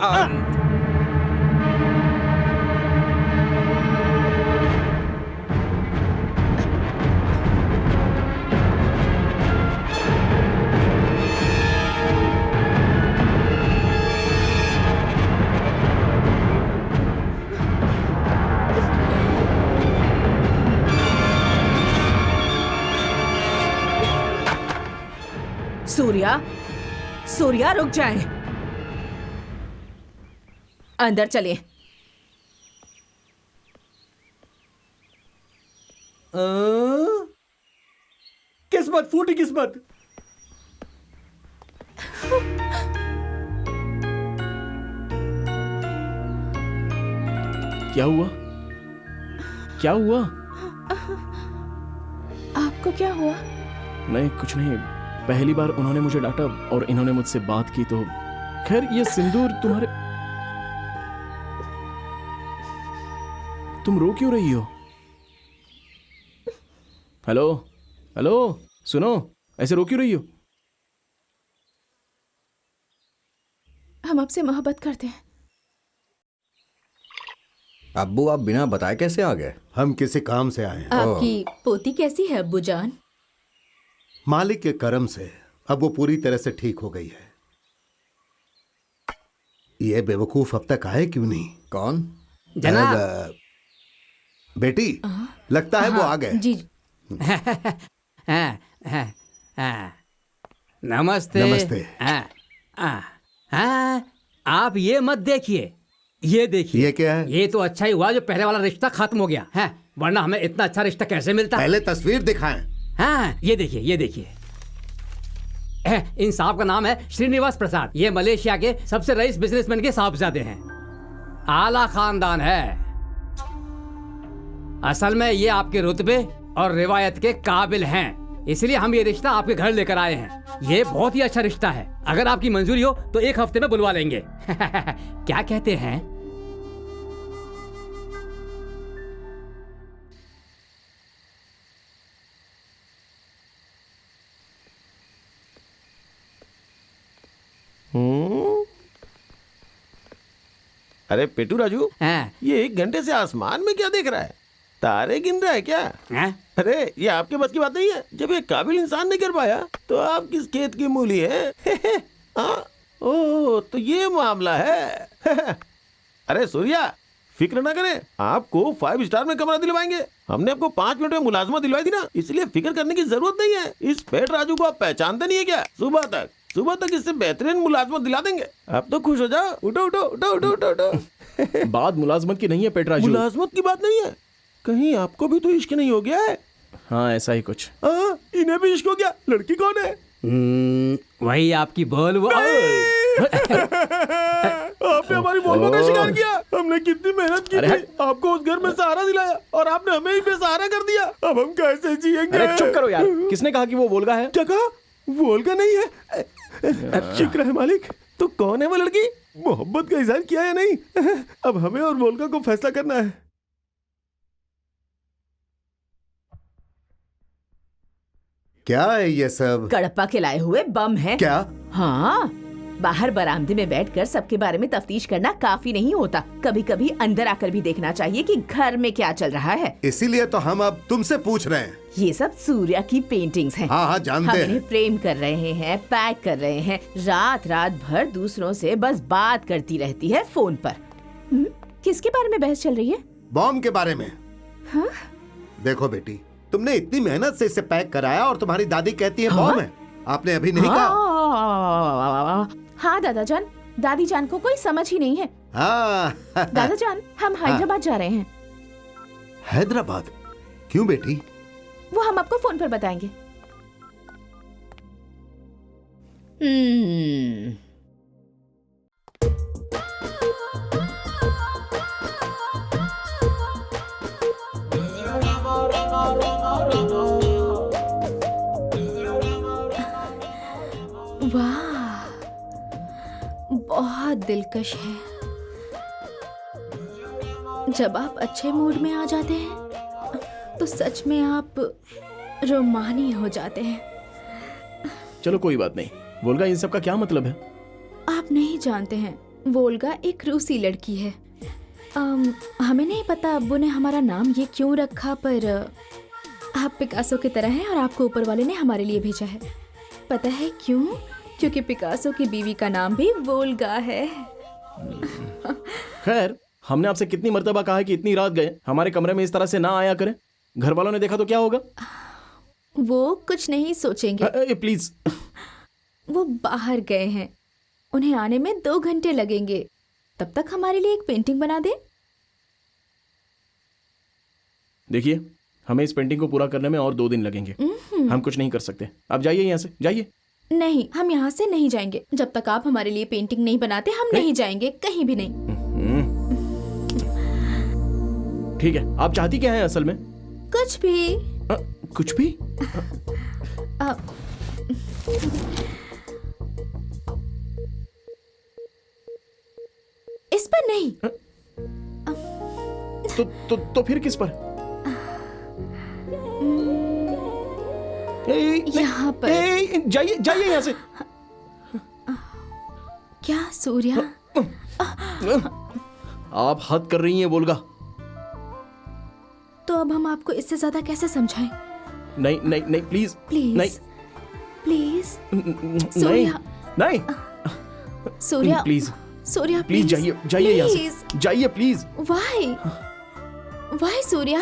सूर्या, सूर्या रुक जाए। अंदर चलिए। किस्मत फूटी, किस्मत। क्या हुआ? क्या हुआ? आपको क्या हुआ? नहीं, कुछ नहीं। पहली बार उन्होंने मुझे डांटा और इन्होंने मुझसे बात की तो खैर ये सिंदूर तुम्हारे, तुम रो क्यों रही हो? हेलो हेलो, सुनो, ऐसे रो क्यों रही हो? हम आपसे मोहब्बत करते हैं। अब्बू आप बिना बताए कैसे आ गए? हम किसी काम से आए हैं। आपकी पोती कैसी है अब्बू जान? मालिक के करम से अब वो पूरी तरह से ठीक हो गई है। ये बेवकूफ अब तक आए क्यों नहीं? कौन? जनाब। बेटी, लगता है वो आ गए। जी। नमस्ते। नमस्ते। आप ये मत देखिए, ये देखिए। ये क्या है? ये तो अच्छा ही हुआ जो पहले वाला रिश्ता खत्म हो गया है, वरना हमें इतना अच्छा रिश्ता कैसे मिलता? पहले तस्वीर दिखाएं। हाँ, ये देखिए, ये देखिए। इन साहब का नाम है श्रीनिवास प्रसाद। ये मलेशिया के सबसे रईस बिजनेसमैन के साहबजादे हैं। आला खानदान है। असल में ये आपके रुतबे और रिवायत के काबिल हैं, इसलिए हम ये रिश्ता आपके घर लेकर आए हैं। ये बहुत ही अच्छा रिश्ता है। अगर आपकी मंजूरी हो तो 1 हफ्ते में बुलवा लेंगे। क्या कहते हैं? अरे पेटू राजू, ये 1 घंटे से आसमान में क्या देख रहा है? तारे गिन रहा है क्या? अरे ये आपके बस की बात नहीं है। जब एक काबिल इंसान नहीं कर पाया तो आप किस खेत की मूली है? ओह, तो ये मामला है। अरे सूर्या, फिक्र ना करें, आपको 5 स्टार में कमरा दिलवाएंगे। हमने आपको 5 मिनट में मुलाजमत दिलवाई थी ना, इसलिए फिक्र करने की जरूरत नहीं है। इस पेट राजू को आप पहचानते नहीं है क्या? सुबह तक इससे बेहतरीन मुलाजमत दिला देंगे। आप तो खुश हो जाओ। उठो उठो उठो उठो उठो उठो। बात मुलाजमत की नहीं है पेट राजू। मुलाजमत की बात नहीं है? कहीं आपको भी तो इश्क नहीं हो गया है? हाँ, ऐसा ही कुछ। इन्हें भी इश्क हो गया। लड़की कौन है? वही आपकी बोल। आपने हमारी बोल का शिकार किया। हमने कितनी मेहनत की थी, आपको उस घर में सहारा दिलाया और आपने हमें ही बेसहारा कर दिया। अब हम कैसे जिएंगे? अरे चुप करो यार, किसने कहा कि वो वोल्गा है? क्या कहा? वोल्गा नहीं है। शुक्र है मालिक। तो कौन है वो लड़की? मोहब्बत का इजहार किया या नहीं? अब हमें और वोल्गा को फैसला करना है। क्या है ये सब? कड़प्पा के लाए हुए बम है। क्या? हाँ, बाहर बरामदे में बैठकर सबके बारे में तफ्तीश करना काफी नहीं होता। कभी कभी अंदर आकर भी देखना चाहिए कि घर में क्या चल रहा है। इसीलिए तो हम अब तुमसे पूछ रहे हैं। ये सब सूर्या की पेंटिंग्स हैं। हाँ जानते हम हैं। इन्हें फ्रेम कर रहे हैं, पैक कर रहे हैं। रात भर दूसरों से बस बात करती रहती है फोन पर। किसके बारे में बहस चल रही है? बॉम्ब के बारे में। हाँ? देखो बेटी, तुमने इतनी मेहनत से इसे पैक कराया और तुम्हारी दादी कहती है बॉम्ब है। आपने अभी नहीं कहा। हाँ दादाजान, दादी जान को कोई समझ ही नहीं है। दादाजान, हम हैदराबाद जा रहे हैं। हैदराबाद? क्यों बेटी? वो हम आपको फोन पर बताएंगे। वाह, बहुत दिलकश है। जब आप अच्छे मूड में आ जाते हैं तो सच में आप रोमानी हो जाते हैं। चलो कोई बात नहीं। वोल्गा, इन सब का क्या मतलब है? आप नहीं जानते हैं, वोल्गा एक रूसी लड़की है। हमें नहीं पता अब्बू ने हमारा नाम ये क्यों रखा, पर आप पिकासो की तरह हैं और आपको ऊपर वाले ने हमारे लिए भेजा है। पता है क्यों? क्योंकि पिकासो की बीवी का नाम भी वोल्गा है। खैर, हमने आपसे कितनी मर्तबा कहा है कि इतनी रात गए हमारे कमरे में इस तरह से ना आया करें। घर वालों ने देखा तो क्या होगा? वो कुछ नहीं सोचेंगे। प्लीज। वो बाहर गए हैं, उन्हें आने में 2 घंटे लगेंगे। तब तक हमारे लिए एक पेंटिंग बना दे। देखिए, हमें इस पेंटिंग को पूरा करने में और 2 दिन लगेंगे। हम कुछ नहीं कर सकते। आप जाइए यहाँ से, जाइए। नहीं, हम यहाँ से नहीं जाएंगे जब तक आप हमारे लिए पेंटिंग नहीं बनाते। हम नहीं जाएंगे कहीं भी नहीं। ठीक है, आप चाहती क्या है असल में? कुछ भी। कुछ भी? नहीं। तो फिर किस पर? यहाँ पर। जाइए जाइए यहाँ से। क्या सूर्या? आप हद कर रही हैं वोल्गा। तो अब हम आपको इससे ज्यादा कैसे समझाएं? नहीं नहीं नहीं, प्लीज प्लीज नहीं प्लीज नहीं सूर्या, नहीं सूर्या प्लीज सूर्या प्लीज जाइए जाइए यहाँ प्लीज। से जाइए प्लीज। वाई सूर्या,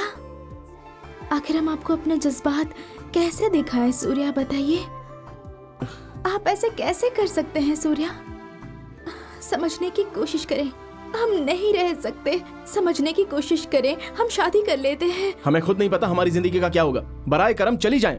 आखिर हम आपको अपने जज्बात कैसे दिखाएं सूर्या, बताइए। आप ऐसे कैसे कर सकते हैं सूर्या? समझने की कोशिश करें, हम नहीं रह सकते। समझने की कोशिश करें, हम शादी कर लेते हैं। हमें खुद नहीं पता हमारी जिंदगी का क्या होगा। बराए करम चली जाएं।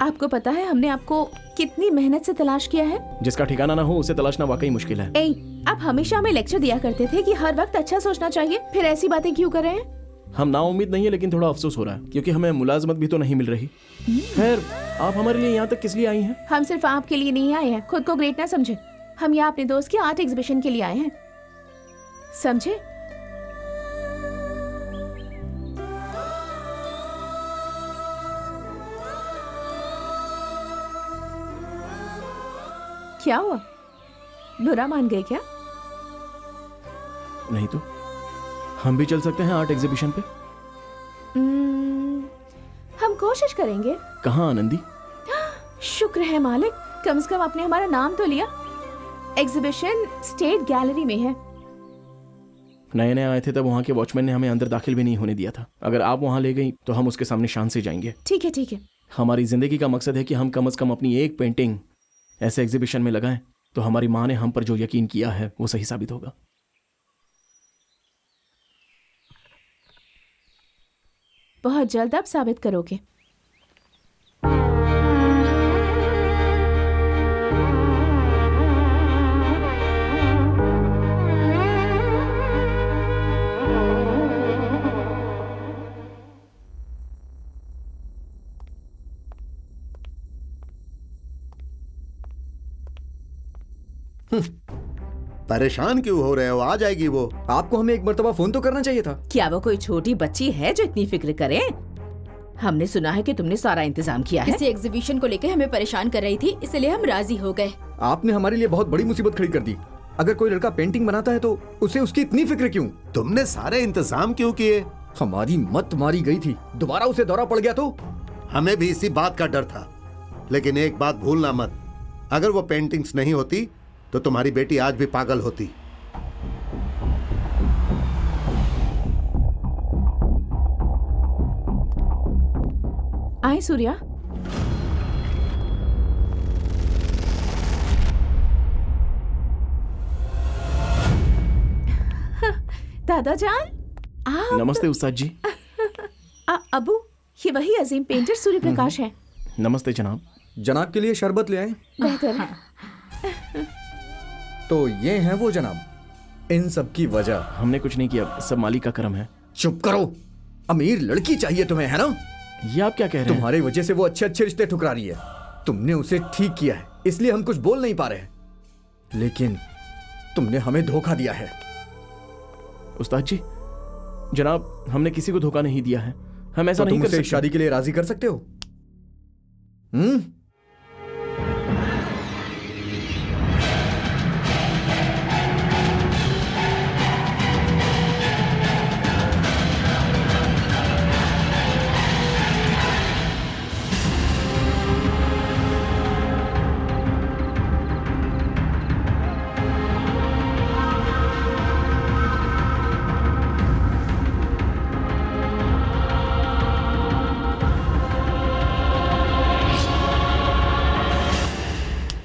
आपको पता है हमने आपको कितनी मेहनत से तलाश किया है? जिसका ठिकाना ना हो उसे तलाशना वाकई मुश्किल है। आप हमेशा हमें लेक्चर दिया करते थे कि हर वक्त अच्छा सोचना चाहिए, फिर ऐसी बातें क्यों कर रहे हैं? हम ना उम्मीद नहीं है, लेकिन थोड़ा अफसोस हो रहा है क्योंकि हमें मुलाजमत भी तो नहीं मिल रही। खैर, आप हमारे लिए यहाँ तक किस लिए आई हैं? हम सिर्फ आपके लिए नहीं आए हैं, खुद को ग्रेट ना समझे। हम यहाँ अपने दोस्त के आर्ट एग्जीबिशन के लिए आए हैं, समझे? क्या हुआ, बुरा मान गए क्या? नहीं तो हम भी चल सकते हैं आर्ट एग्जीबिशन पे। हम कोशिश करेंगे। कहाँ आनंदी? शुक्र है मालिक, कम से कम आपने हमारा नाम तो लिया। एग्जीबिशन स्टेट गैलरी में है। नए नए आए थे तब वहाँ के वॉचमैन ने हमें अंदर दाखिल भी नहीं होने दिया था। अगर आप वहाँ ले गई तो हम उसके सामने शान से जाएंगे। ठीक है ठीक है। हमारी जिंदगी का मकसद है कि हम कम से कम अपनी एक पेंटिंग ऐसे एग्जीबिशन में लगाएं तो हमारी माँ ने हम पर जो यकीन किया है वो सही साबित होगा। बहुत जल्द आप साबित करोगे। परेशान क्यों हो रहे हो? आ जाएगी वो। आपको हमें एक मर्तबा फोन तो करना चाहिए था। क्या वो कोई छोटी बच्ची है जो इतनी फिक्र करे? हमने सुना है कि तुमने सारा इंतजाम किया है। किसी एग्जीबिशन को लेकर हमें परेशान कर रही थी, इसलिए हम राजी हो गए। आपने हमारे लिए बहुत बड़ी मुसीबत खड़ी कर दी। अगर कोई लड़का पेंटिंग बनाता है तो उसे उसकी इतनी फिक्र क्यों? तुमने सारे इंतजाम क्यों किए? हमारी मत मारी गई थी, दोबारा उसे दौरा पड़ गया तो? हमें भी इसी बात का डर था, लेकिन एक बात भूलना मत, अगर वो पेंटिंग्स नहीं होती तो तुम्हारी बेटी आज भी पागल होती। आए सूर्या। दादा जान आप। नमस्ते उस्ताद जी। अबू, ये वही अजीम पेंटर सूर्य प्रकाश है। नमस्ते जनाब। जनाब के लिए शरबत ले आए? बेहतर है। तो ये हैं वो जनाब। इन सब की वजह हमने कुछ नहीं किया, सब मालिक का करम है। चुप करो। अमीर लड़की चाहिए तुम्हें, है ना? ये आप क्या कह रहे हैं? तुम्हारे वजह से वो अच्छे अच्छे रिश्ते ठुकरा रही है। तुमने उसे ठीक किया है, इसलिए हम कुछ बोल नहीं पा रहे, लेकिन तुमने हमें धोखा दिया है। उस्ताद जी, जनाब हमने किसी को धोखा नहीं दिया है। हम ऐसा नहीं कर सकते। शादी के लिए राजी कर सकते हो?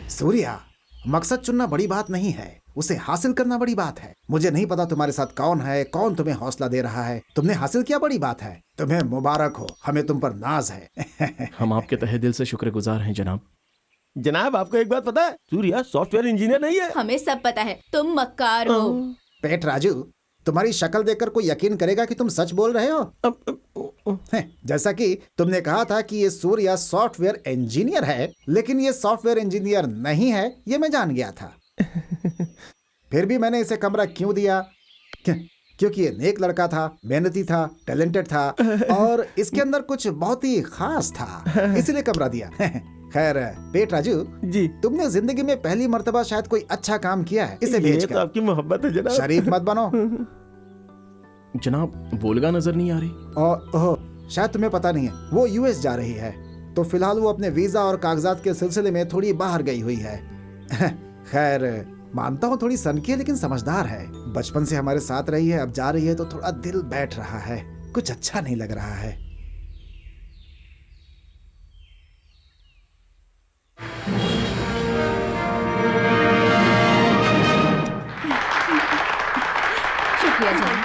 सूर्या, मकसद चुनना बड़ी बात नहीं है, उसे हासिल करना बड़ी बात है। मुझे नहीं पता तुम्हारे साथ कौन है, कौन तुम्हें हौसला दे रहा है। तुमने हासिल किया, बड़ी बात है। तुम्हें मुबारक हो, हमें तुम पर नाज है। हम आपके तहे दिल से शुक्रगुजार हैं जनाब। जनाब आपको एक बात पता है, सूर्या सॉफ्टवेयर इंजीनियर नहीं है। हमें सब पता है, तुम मक्कार हो। पेट राजू, तुम्हारी शक्ल देखकर कोई यकीन करेगा कि तुम सच बोल रहे हो? जैसा कि तुमने कहा था कि ये सूर्या सॉफ्टवेयर इंजीनियर है, लेकिन ये सॉफ्टवेयर इंजीनियर नहीं है, ये मैं जान गया था। फिर भी मैंने इसे कमरा क्यों दिया? क्योंकि ये नेक लड़का था, मेहनती था, टैलेंटेड था और इसके अंदर कुछ बहुत ही खास था, इसीलिए कमरा दिया। खैर पेट राजू जी, तुमने जिंदगी में पहली मर्तबा शायद कोई अच्छा काम किया है, इसे भेज तो आपकी मोहब्बत है जनाब। शरीफ मत बनो। जनाब वोल्गा नजर नहीं आ रही। ओह, शायद तुम्हें पता नहीं है, वो यूएस जा रही है, तो फिलहाल वो अपने वीजा और कागजात के सिलसिले में थोड़ी बाहर गई हुई है। खैर मानता हूँ थोड़ी सनकी है, लेकिन समझदार है। बचपन से हमारे साथ रही है, अब जा रही है तो थोड़ा दिल बैठ रहा है, कुछ अच्छा नहीं लग रहा है। शुक्रिया जान।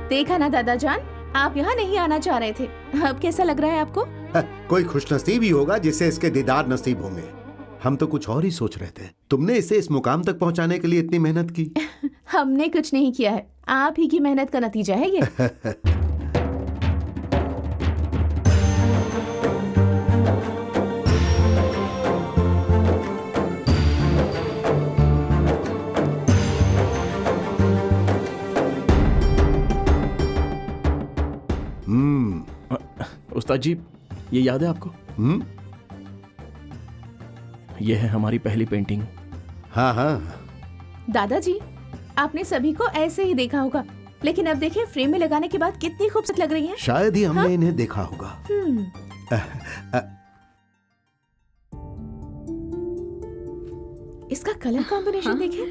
देखा ना दादा जान, आप यहाँ नहीं आना चाह रहे थे। अब कैसा लग रहा है आपको? कोई खुशनसीब ही होगा जिससे इसके दीदार नसीब होंगे। हम तो कुछ और ही सोच रहे थे। तुमने इसे इस मुकाम तक पहुंचाने के लिए इतनी मेहनत की। हमने कुछ नहीं किया है, आप ही की मेहनत का नतीजा है ये। उस्ताद जी, ये याद है आपको? ये है हमारी पहली पेंटिंग। हाँ हाँ दादाजी, आपने सभी को ऐसे ही देखा होगा, लेकिन अब देखिए फ्रेम में लगाने के बाद कितनी खूबसूरत लग रही हैं। शायद ही हमने इन्हें देखा होगा। इसका कलर कॉम्बिनेशन देखें,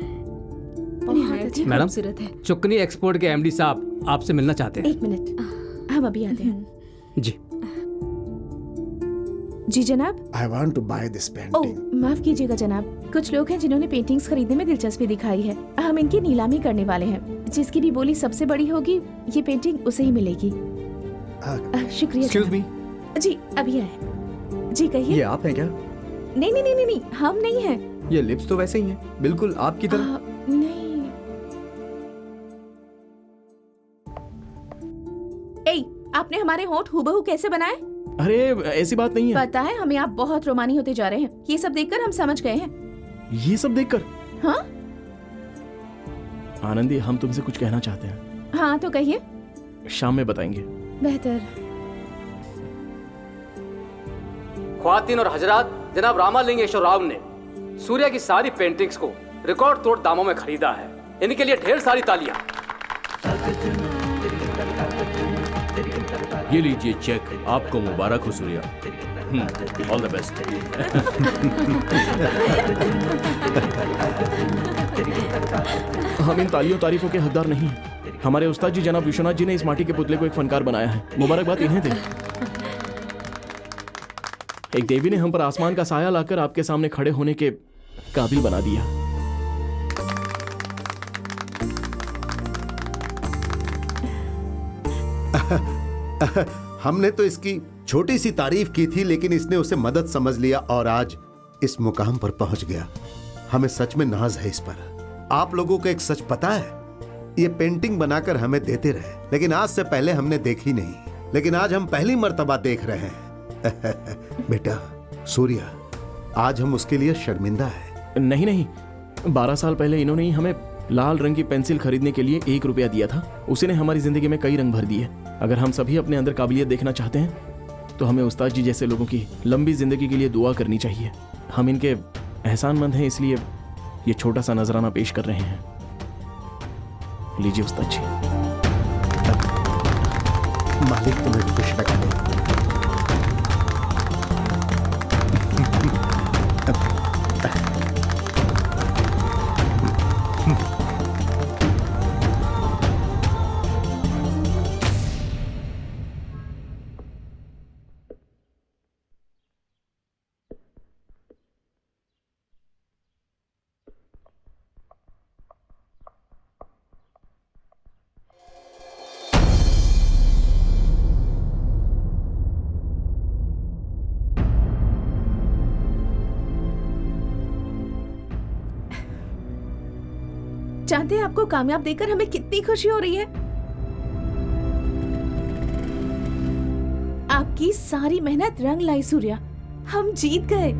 बहुत अच्छी मैडम, खूबसूरत है। चुकनी एक्सपोर्ट के एमडी साहब आपसे मिलना चाहते हैं। एक मिनट, हम अभी आते हैं। जी जी जनाब। I want to buy this painting. ओह माफ कीजिएगा जनाब, कुछ लोग हैं जिन्होंने पेंटिंग्स खरीदने में दिलचस्पी दिखाई है। हम इनकी नीलामी करने वाले हैं। जिसकी भी बोली सबसे बड़ी होगी, ये पेंटिंग उसे ही मिलेगी। शुक्रिया। Excuse me? जी अभी आए। जी कहिए। ये आप हैं क्या? नहीं नहीं नहीं नहीं, हम नहीं हैं। ये लिप्स तो वैसे ही हैं, बिल्कुल आपकी तरह। नहीं। ए, आपने हमारे होंठ हूबहू कैसे बनाए? अरे ऐसी बात नहीं है। पता है हमें आप बहुत रोमानी होते जा रहे हैं। ये सब देखकर हम समझ गए हैं। ये सब देखकर? हाँ आनंदी, हम तुमसे कुछ कहना चाहते हैं। हाँ तो कहिए। शाम में बताएंगे। बेहतर। ख्वातीन और हजरात, जनाब रामालिंगेश्वर राव ने सूर्या की सारी पेंटिंग्स को रिकॉर्ड तोड़ दामों में खरीदा है। इनके लिए ढेर सारी तालियां। ये लीजिए चेक, आपको मुबारक हो सूर्या। All the best. हम इन तालियों तारीफों के हकदार नहीं हैं। हमारे उस्ताद जी जनाब विश्वनाथ जी ने इस माटी के पुतले को एक फनकार बनाया है। मुबारकबाद इन्हें दें। एक देवी ने हम पर आसमान का साया लाकर आपके सामने खड़े होने के काबिल बना दिया। हमने तो इसकी छोटी सी तारीफ की थी, लेकिन इसने उसे मदद समझ लिया और आज इस मुकाम पर पहुंच गया। हमें सच में नाज है इस पर। आप लोगों को एक सच पता है, ये पेंटिंग बनाकर हमें देते रहे, लेकिन आज से पहले हमने देखी नहीं, लेकिन आज हम पहली मर्तबा देख रहे हैं। बेटा सूर्या, आज हम उसके लिए शर्मिंदा है। नहीं नहीं, 12 साल पहले इन्होंने ही हमें लाल रंग की पेंसिल खरीदने के लिए 1 रुपया दिया था। उसी ने हमारी जिंदगी में कई रंग भर दिए। अगर हम सभी अपने अंदर काबिलियत देखना चाहते हैं तो हमें उस्ताद जी जैसे लोगों की लंबी जिंदगी के लिए दुआ करनी चाहिए। हम इनके एहसानमंद हैं, इसलिए ये छोटा सा नजराना पेश कर रहे हैं। लीजिए उस्ताद जी। मालिक तुम्हें खुश रखे। जानते हैं आपको कामयाब देखकर हमें कितनी खुशी हो रही है। आपकी सारी मेहनत रंग लाई सूर्या, हम जीत गए।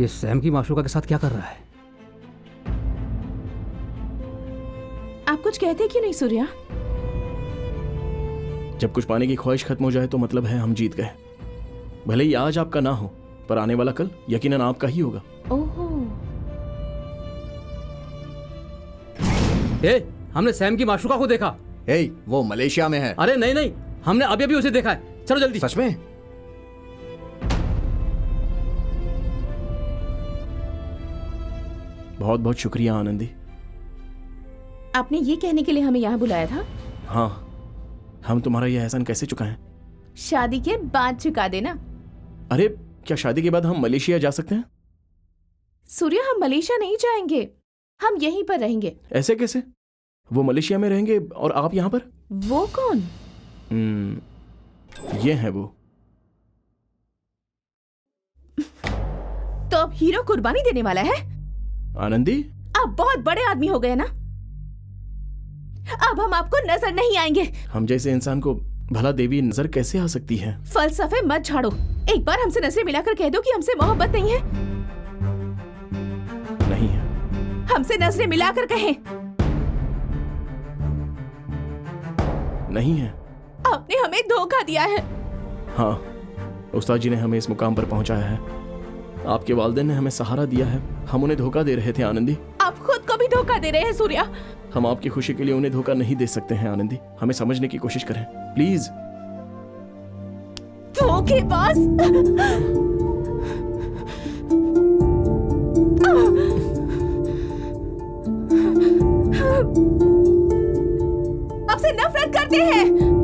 ये सैम की माशूका के साथ क्या कर रहा है? आप कुछ कहते क्यों नहीं सूर्या? जब कुछ पाने की ख्वाहिश खत्म हो जाए तो मतलब है हम जीत गए। भले ही आज आपका ना हो, पर आने वाला कल यकीनन आपका ही होगा। ओहो। हमने सैम की माशूका को देखा। वो मलेशिया में है। अरे नहीं नहीं, हमने अभी अभी उसे देखा है। चलो जल्दी। सच में? बहुत बहुत शुक्रिया आनंदी। आपने ये कहने के लिए हमें यहाँ बुलाया था? हाँ, हम तुम्हारा यह एहसान कैसे चुकाएं? शादी के बाद चुका देना। अरे क्या शादी के बाद हम मलेशिया जा सकते हैं? सूर्या, हम मलेशिया नहीं जाएंगे, हम यहीं पर रहेंगे। ऐसे कैसे? वो मलेशिया में रहेंगे और आप यहाँ पर? वो कौन? ये है वो। तो अब हीरो कुर्बानी देने वाला है? आनंदी, आप बहुत बड़े आदमी हो गए ना, अब हम आपको नजर नहीं आएंगे। हम जैसे इंसान को भला देवी नजर कैसे आ सकती है? फलसफे मत झाड़ो, एक बार हमसे नजरें मिलाकर कह दो कि हमसे मोहब्बत नहीं है। नहीं है। हमसे नजरें मिलाकर कहें। नहीं है। आपने हमें धोखा दिया है। हाँ, उस्ताद जी ने हमें इस मुकाम पर पहुंचाया है। आपके वालिदैन ने हमें सहारा दिया है। हम उन्हें धोखा दे रहे थे आनंदी। आप खुद को भी धोखा दे रहे हैं सूर्या। हम आपकी खुशी के लिए उन्हें धोखा नहीं दे सकते हैं आनंदी। हमें समझने की कोशिश करें प्लीज। धोखेबाज। आपसे नफरत करते हैं।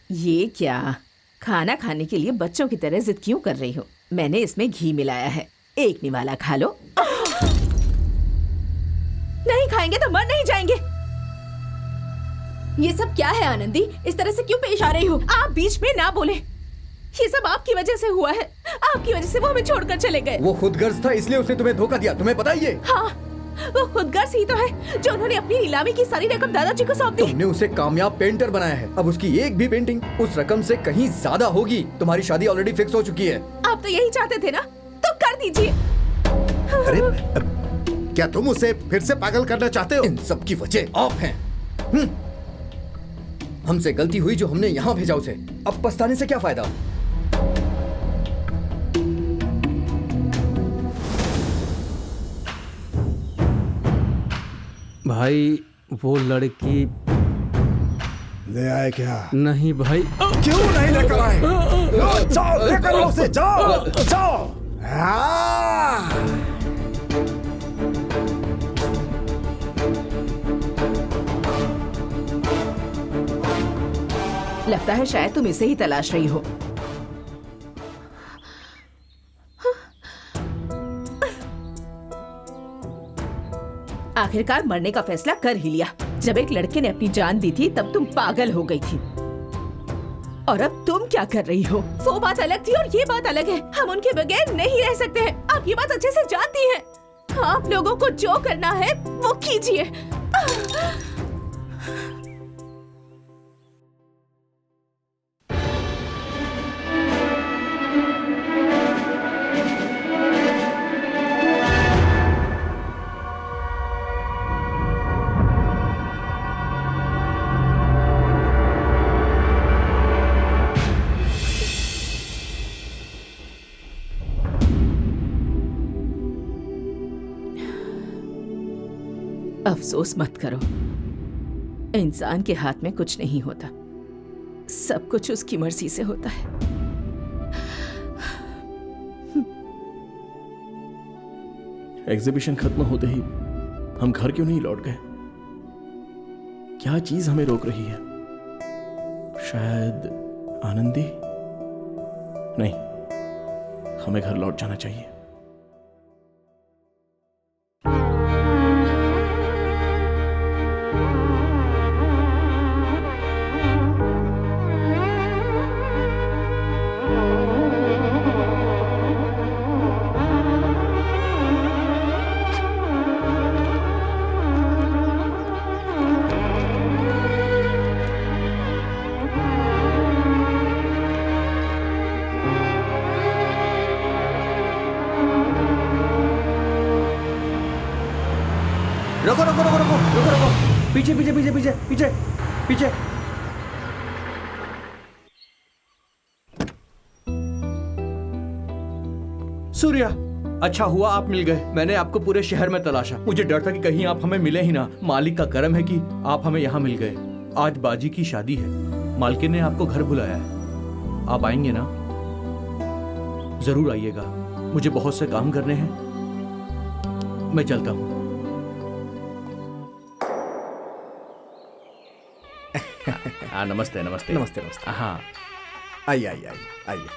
ये क्या खाना खाने के लिए बच्चों की तरह जिद क्यों कर रही हो? मैंने इसमें घी मिलाया है, एक निवाला खा लो। नहीं खाएंगे तो मर नहीं जाएंगे। ये सब क्या है आनंदी? इस तरह से क्यों पेश आ रही हो? आप बीच में ना बोले। ये सब आपकी वजह से हुआ है। आपकी वजह से वो हमें छोड़कर चले गए। वो खुदगर्ज था, इसलिए उसने तुम्हें धोखा दिया। तुम्हें पता ही है? हाँ, वो खुदगर्ज ही तो है जो उन्होंने अपनी नीलामी की सारी रकम दादाजी को सौंप दी। तुमने उसे कामयाब पेंटर बनाया है। अब उसकी एक भी पेंटिंग उस रकम से कहीं ज्यादा होगी। तुम्हारी शादी ऑलरेडी फिक्स हो चुकी है। आप तो यही चाहते थे ना, तो कर दीजिए। अरे क्या तुम उसे फिर से पागल करना चाहते हो? इन सब की वजह आप हैं। हमसे गलती हुई जो हमने यहाँ भेजा उसे। अब पछताने से क्या फायदा? भाई वो लड़की ले आए क्या? नहीं भाई। क्यों नहीं लेकर आए? जाओ लेकर आओ उसे, जाओ जाओ। लगता है शायद तुम इसे ही तलाश रही हो। आखिरकार मरने का फैसला कर ही लिया। जब एक लड़के ने अपनी जान दी थी तब तुम पागल हो गई थी, और अब तुम क्या कर रही हो? वो बात अलग थी और ये बात अलग है। हम उनके बगैर नहीं रह सकते हैं। आप ये बात अच्छे से जानती हैं। आप लोगों को जो करना है वो कीजिए। अफसोस मत करो, इंसान के हाथ में कुछ नहीं होता, सब कुछ उसकी मर्जी से होता है। एग्जीबिशन खत्म होते ही हम घर क्यों नहीं लौट गए? क्या चीज हमें रोक रही है? शायद आनंदी? नहीं, हमें घर लौट जाना चाहिए। रुको रुको रुको रुको रुको रुको, पीछे पीछे पीछे पीछे पीछे पीछे। सूर्या, अच्छा हुआ आप मिल गए। मैंने आपको पूरे शहर में तलाशा। मुझे डर था कि कहीं आप हमें मिले ही ना। मालिक का करम है कि आप हमें यहाँ मिल गए। आज बाजी की शादी है, मालकिन ने आपको घर बुलाया है। आप आएंगे ना? जरूर आइएगा, मुझे बहुत से काम करने हैं। मैं चलता हूँ। हाँ, नमस्ते नमस्ते नमस्ते नमस्ते। हाँ, आइए आइए आइए आइए।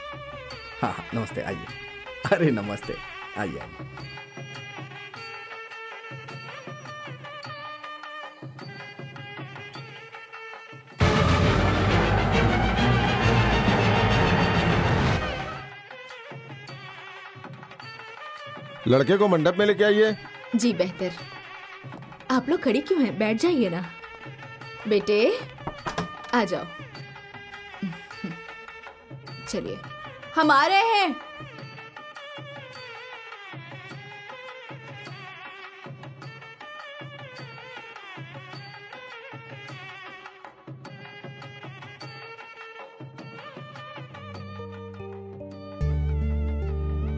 हाँ हाँ नमस्ते, आइए। अरे नमस्ते, आइए आइए। लड़के को मंडप में लेके आइए। जी बेहतर। आप लोग खड़े क्यों हैं? बैठ जाइए ना। बेटे आ जाओ। चलिए, हम आ रहे हैं।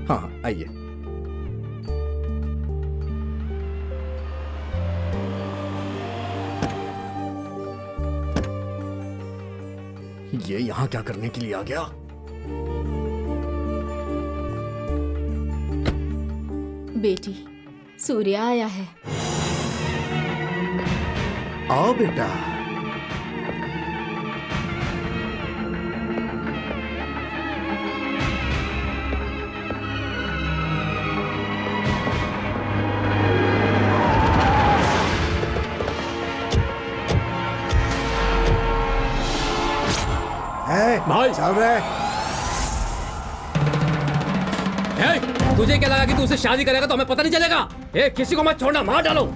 हाँ हाँ आइए। ये यहाँ क्या करने के लिए आ गया? बेटी, सूर्या आया है। आओ बेटा। भाई चल रहे। तुझे क्या लगा कि तू उससे शादी करेगा तो हमें पता नहीं चलेगा? किसी को मत छोड़ना, मार डालो।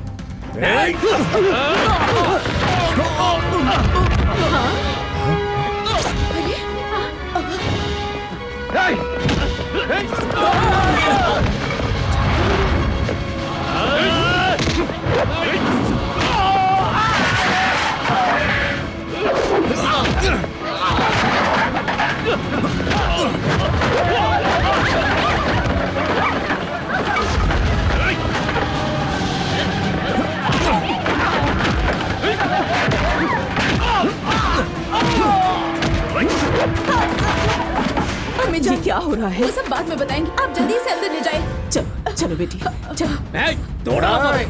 ये क्या हो रहा है? वो सब बाद में बताएंगे। आप जल्दी से अंदर ले जाए। चलो चलो बेटी, चलो। जाओ रास्ते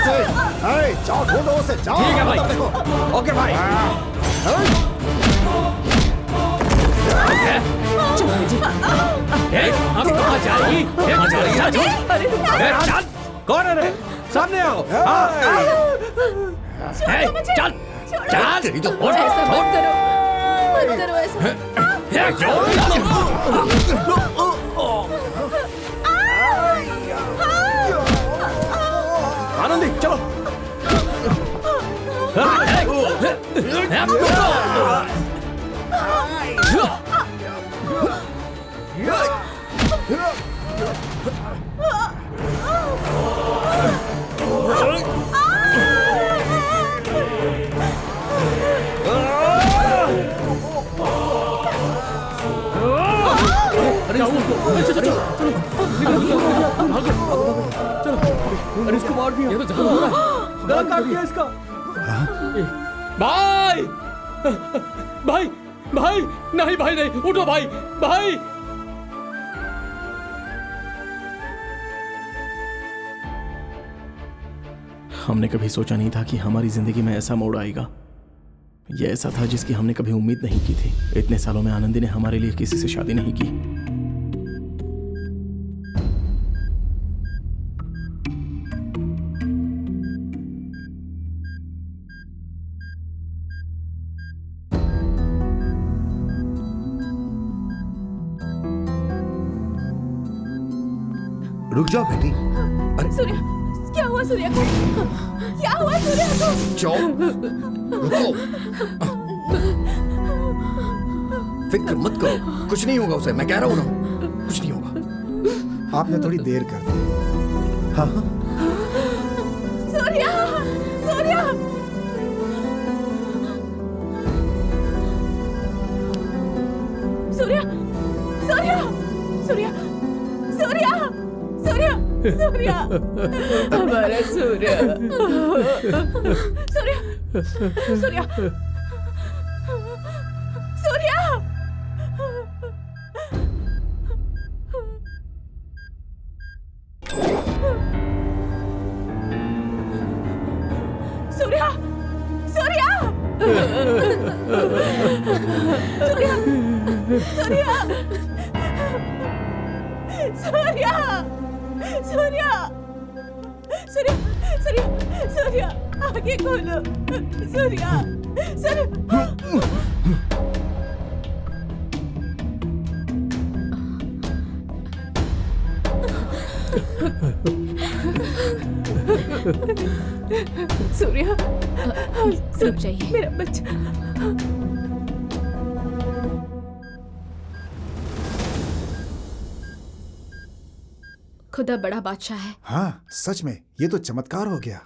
से। जाओ, ढूंढो उसे। जाओ। ठीक है भाई। ओके भाई। चलो बेटी। अब कहाँ जाएगी? चल। कौन है रे? सामने आओ। चल चल। ऐसा मत करो, मत करो ऐसा। आनंदी चलो। अरे इसको मार दिया। ये तो जख्म हो रहा है। गला काट दिया इसका। भाई भाई भाई नहीं भाई नहीं, उठो भाई। भाई हमने कभी सोचा नहीं था कि हमारी जिंदगी में ऐसा मोड़ आएगा। यह ऐसा था जिसकी हमने कभी उम्मीद नहीं की थी। इतने सालों में आनंदी ने हमारे लिए किसी से शादी नहीं की। रुक जाओ बेटी। सूर्या, क्या हुआ सूर्या को? क्या हुआ सूर्या को? रुको, फिक्र मत करो, कुछ नहीं होगा उसे, मैं कह रहा हूं ना, कुछ नहीं होगा। आपने थोड़ी देर कर दी। हाँ हाँ सूर्या, सूर्या, सूर्या, सूर्या, सूर्या, सूर्या, सूर्या, सूर्या, हमारा सूर्या, सूर्या, सूर्या, सूर्या, सूर्या, सूर्या, सूर्या, सूर्या, सूर्या, सूर्या, सूर्या, सूर्या, सूर्या, आगे खोलो, सूर्या, सूर्या। सूर्या, रुक जाइए। मेरा बच्चा। खुदा बड़ा बादशाह है। हाँ, सच में ये तो चमत्कार हो गया।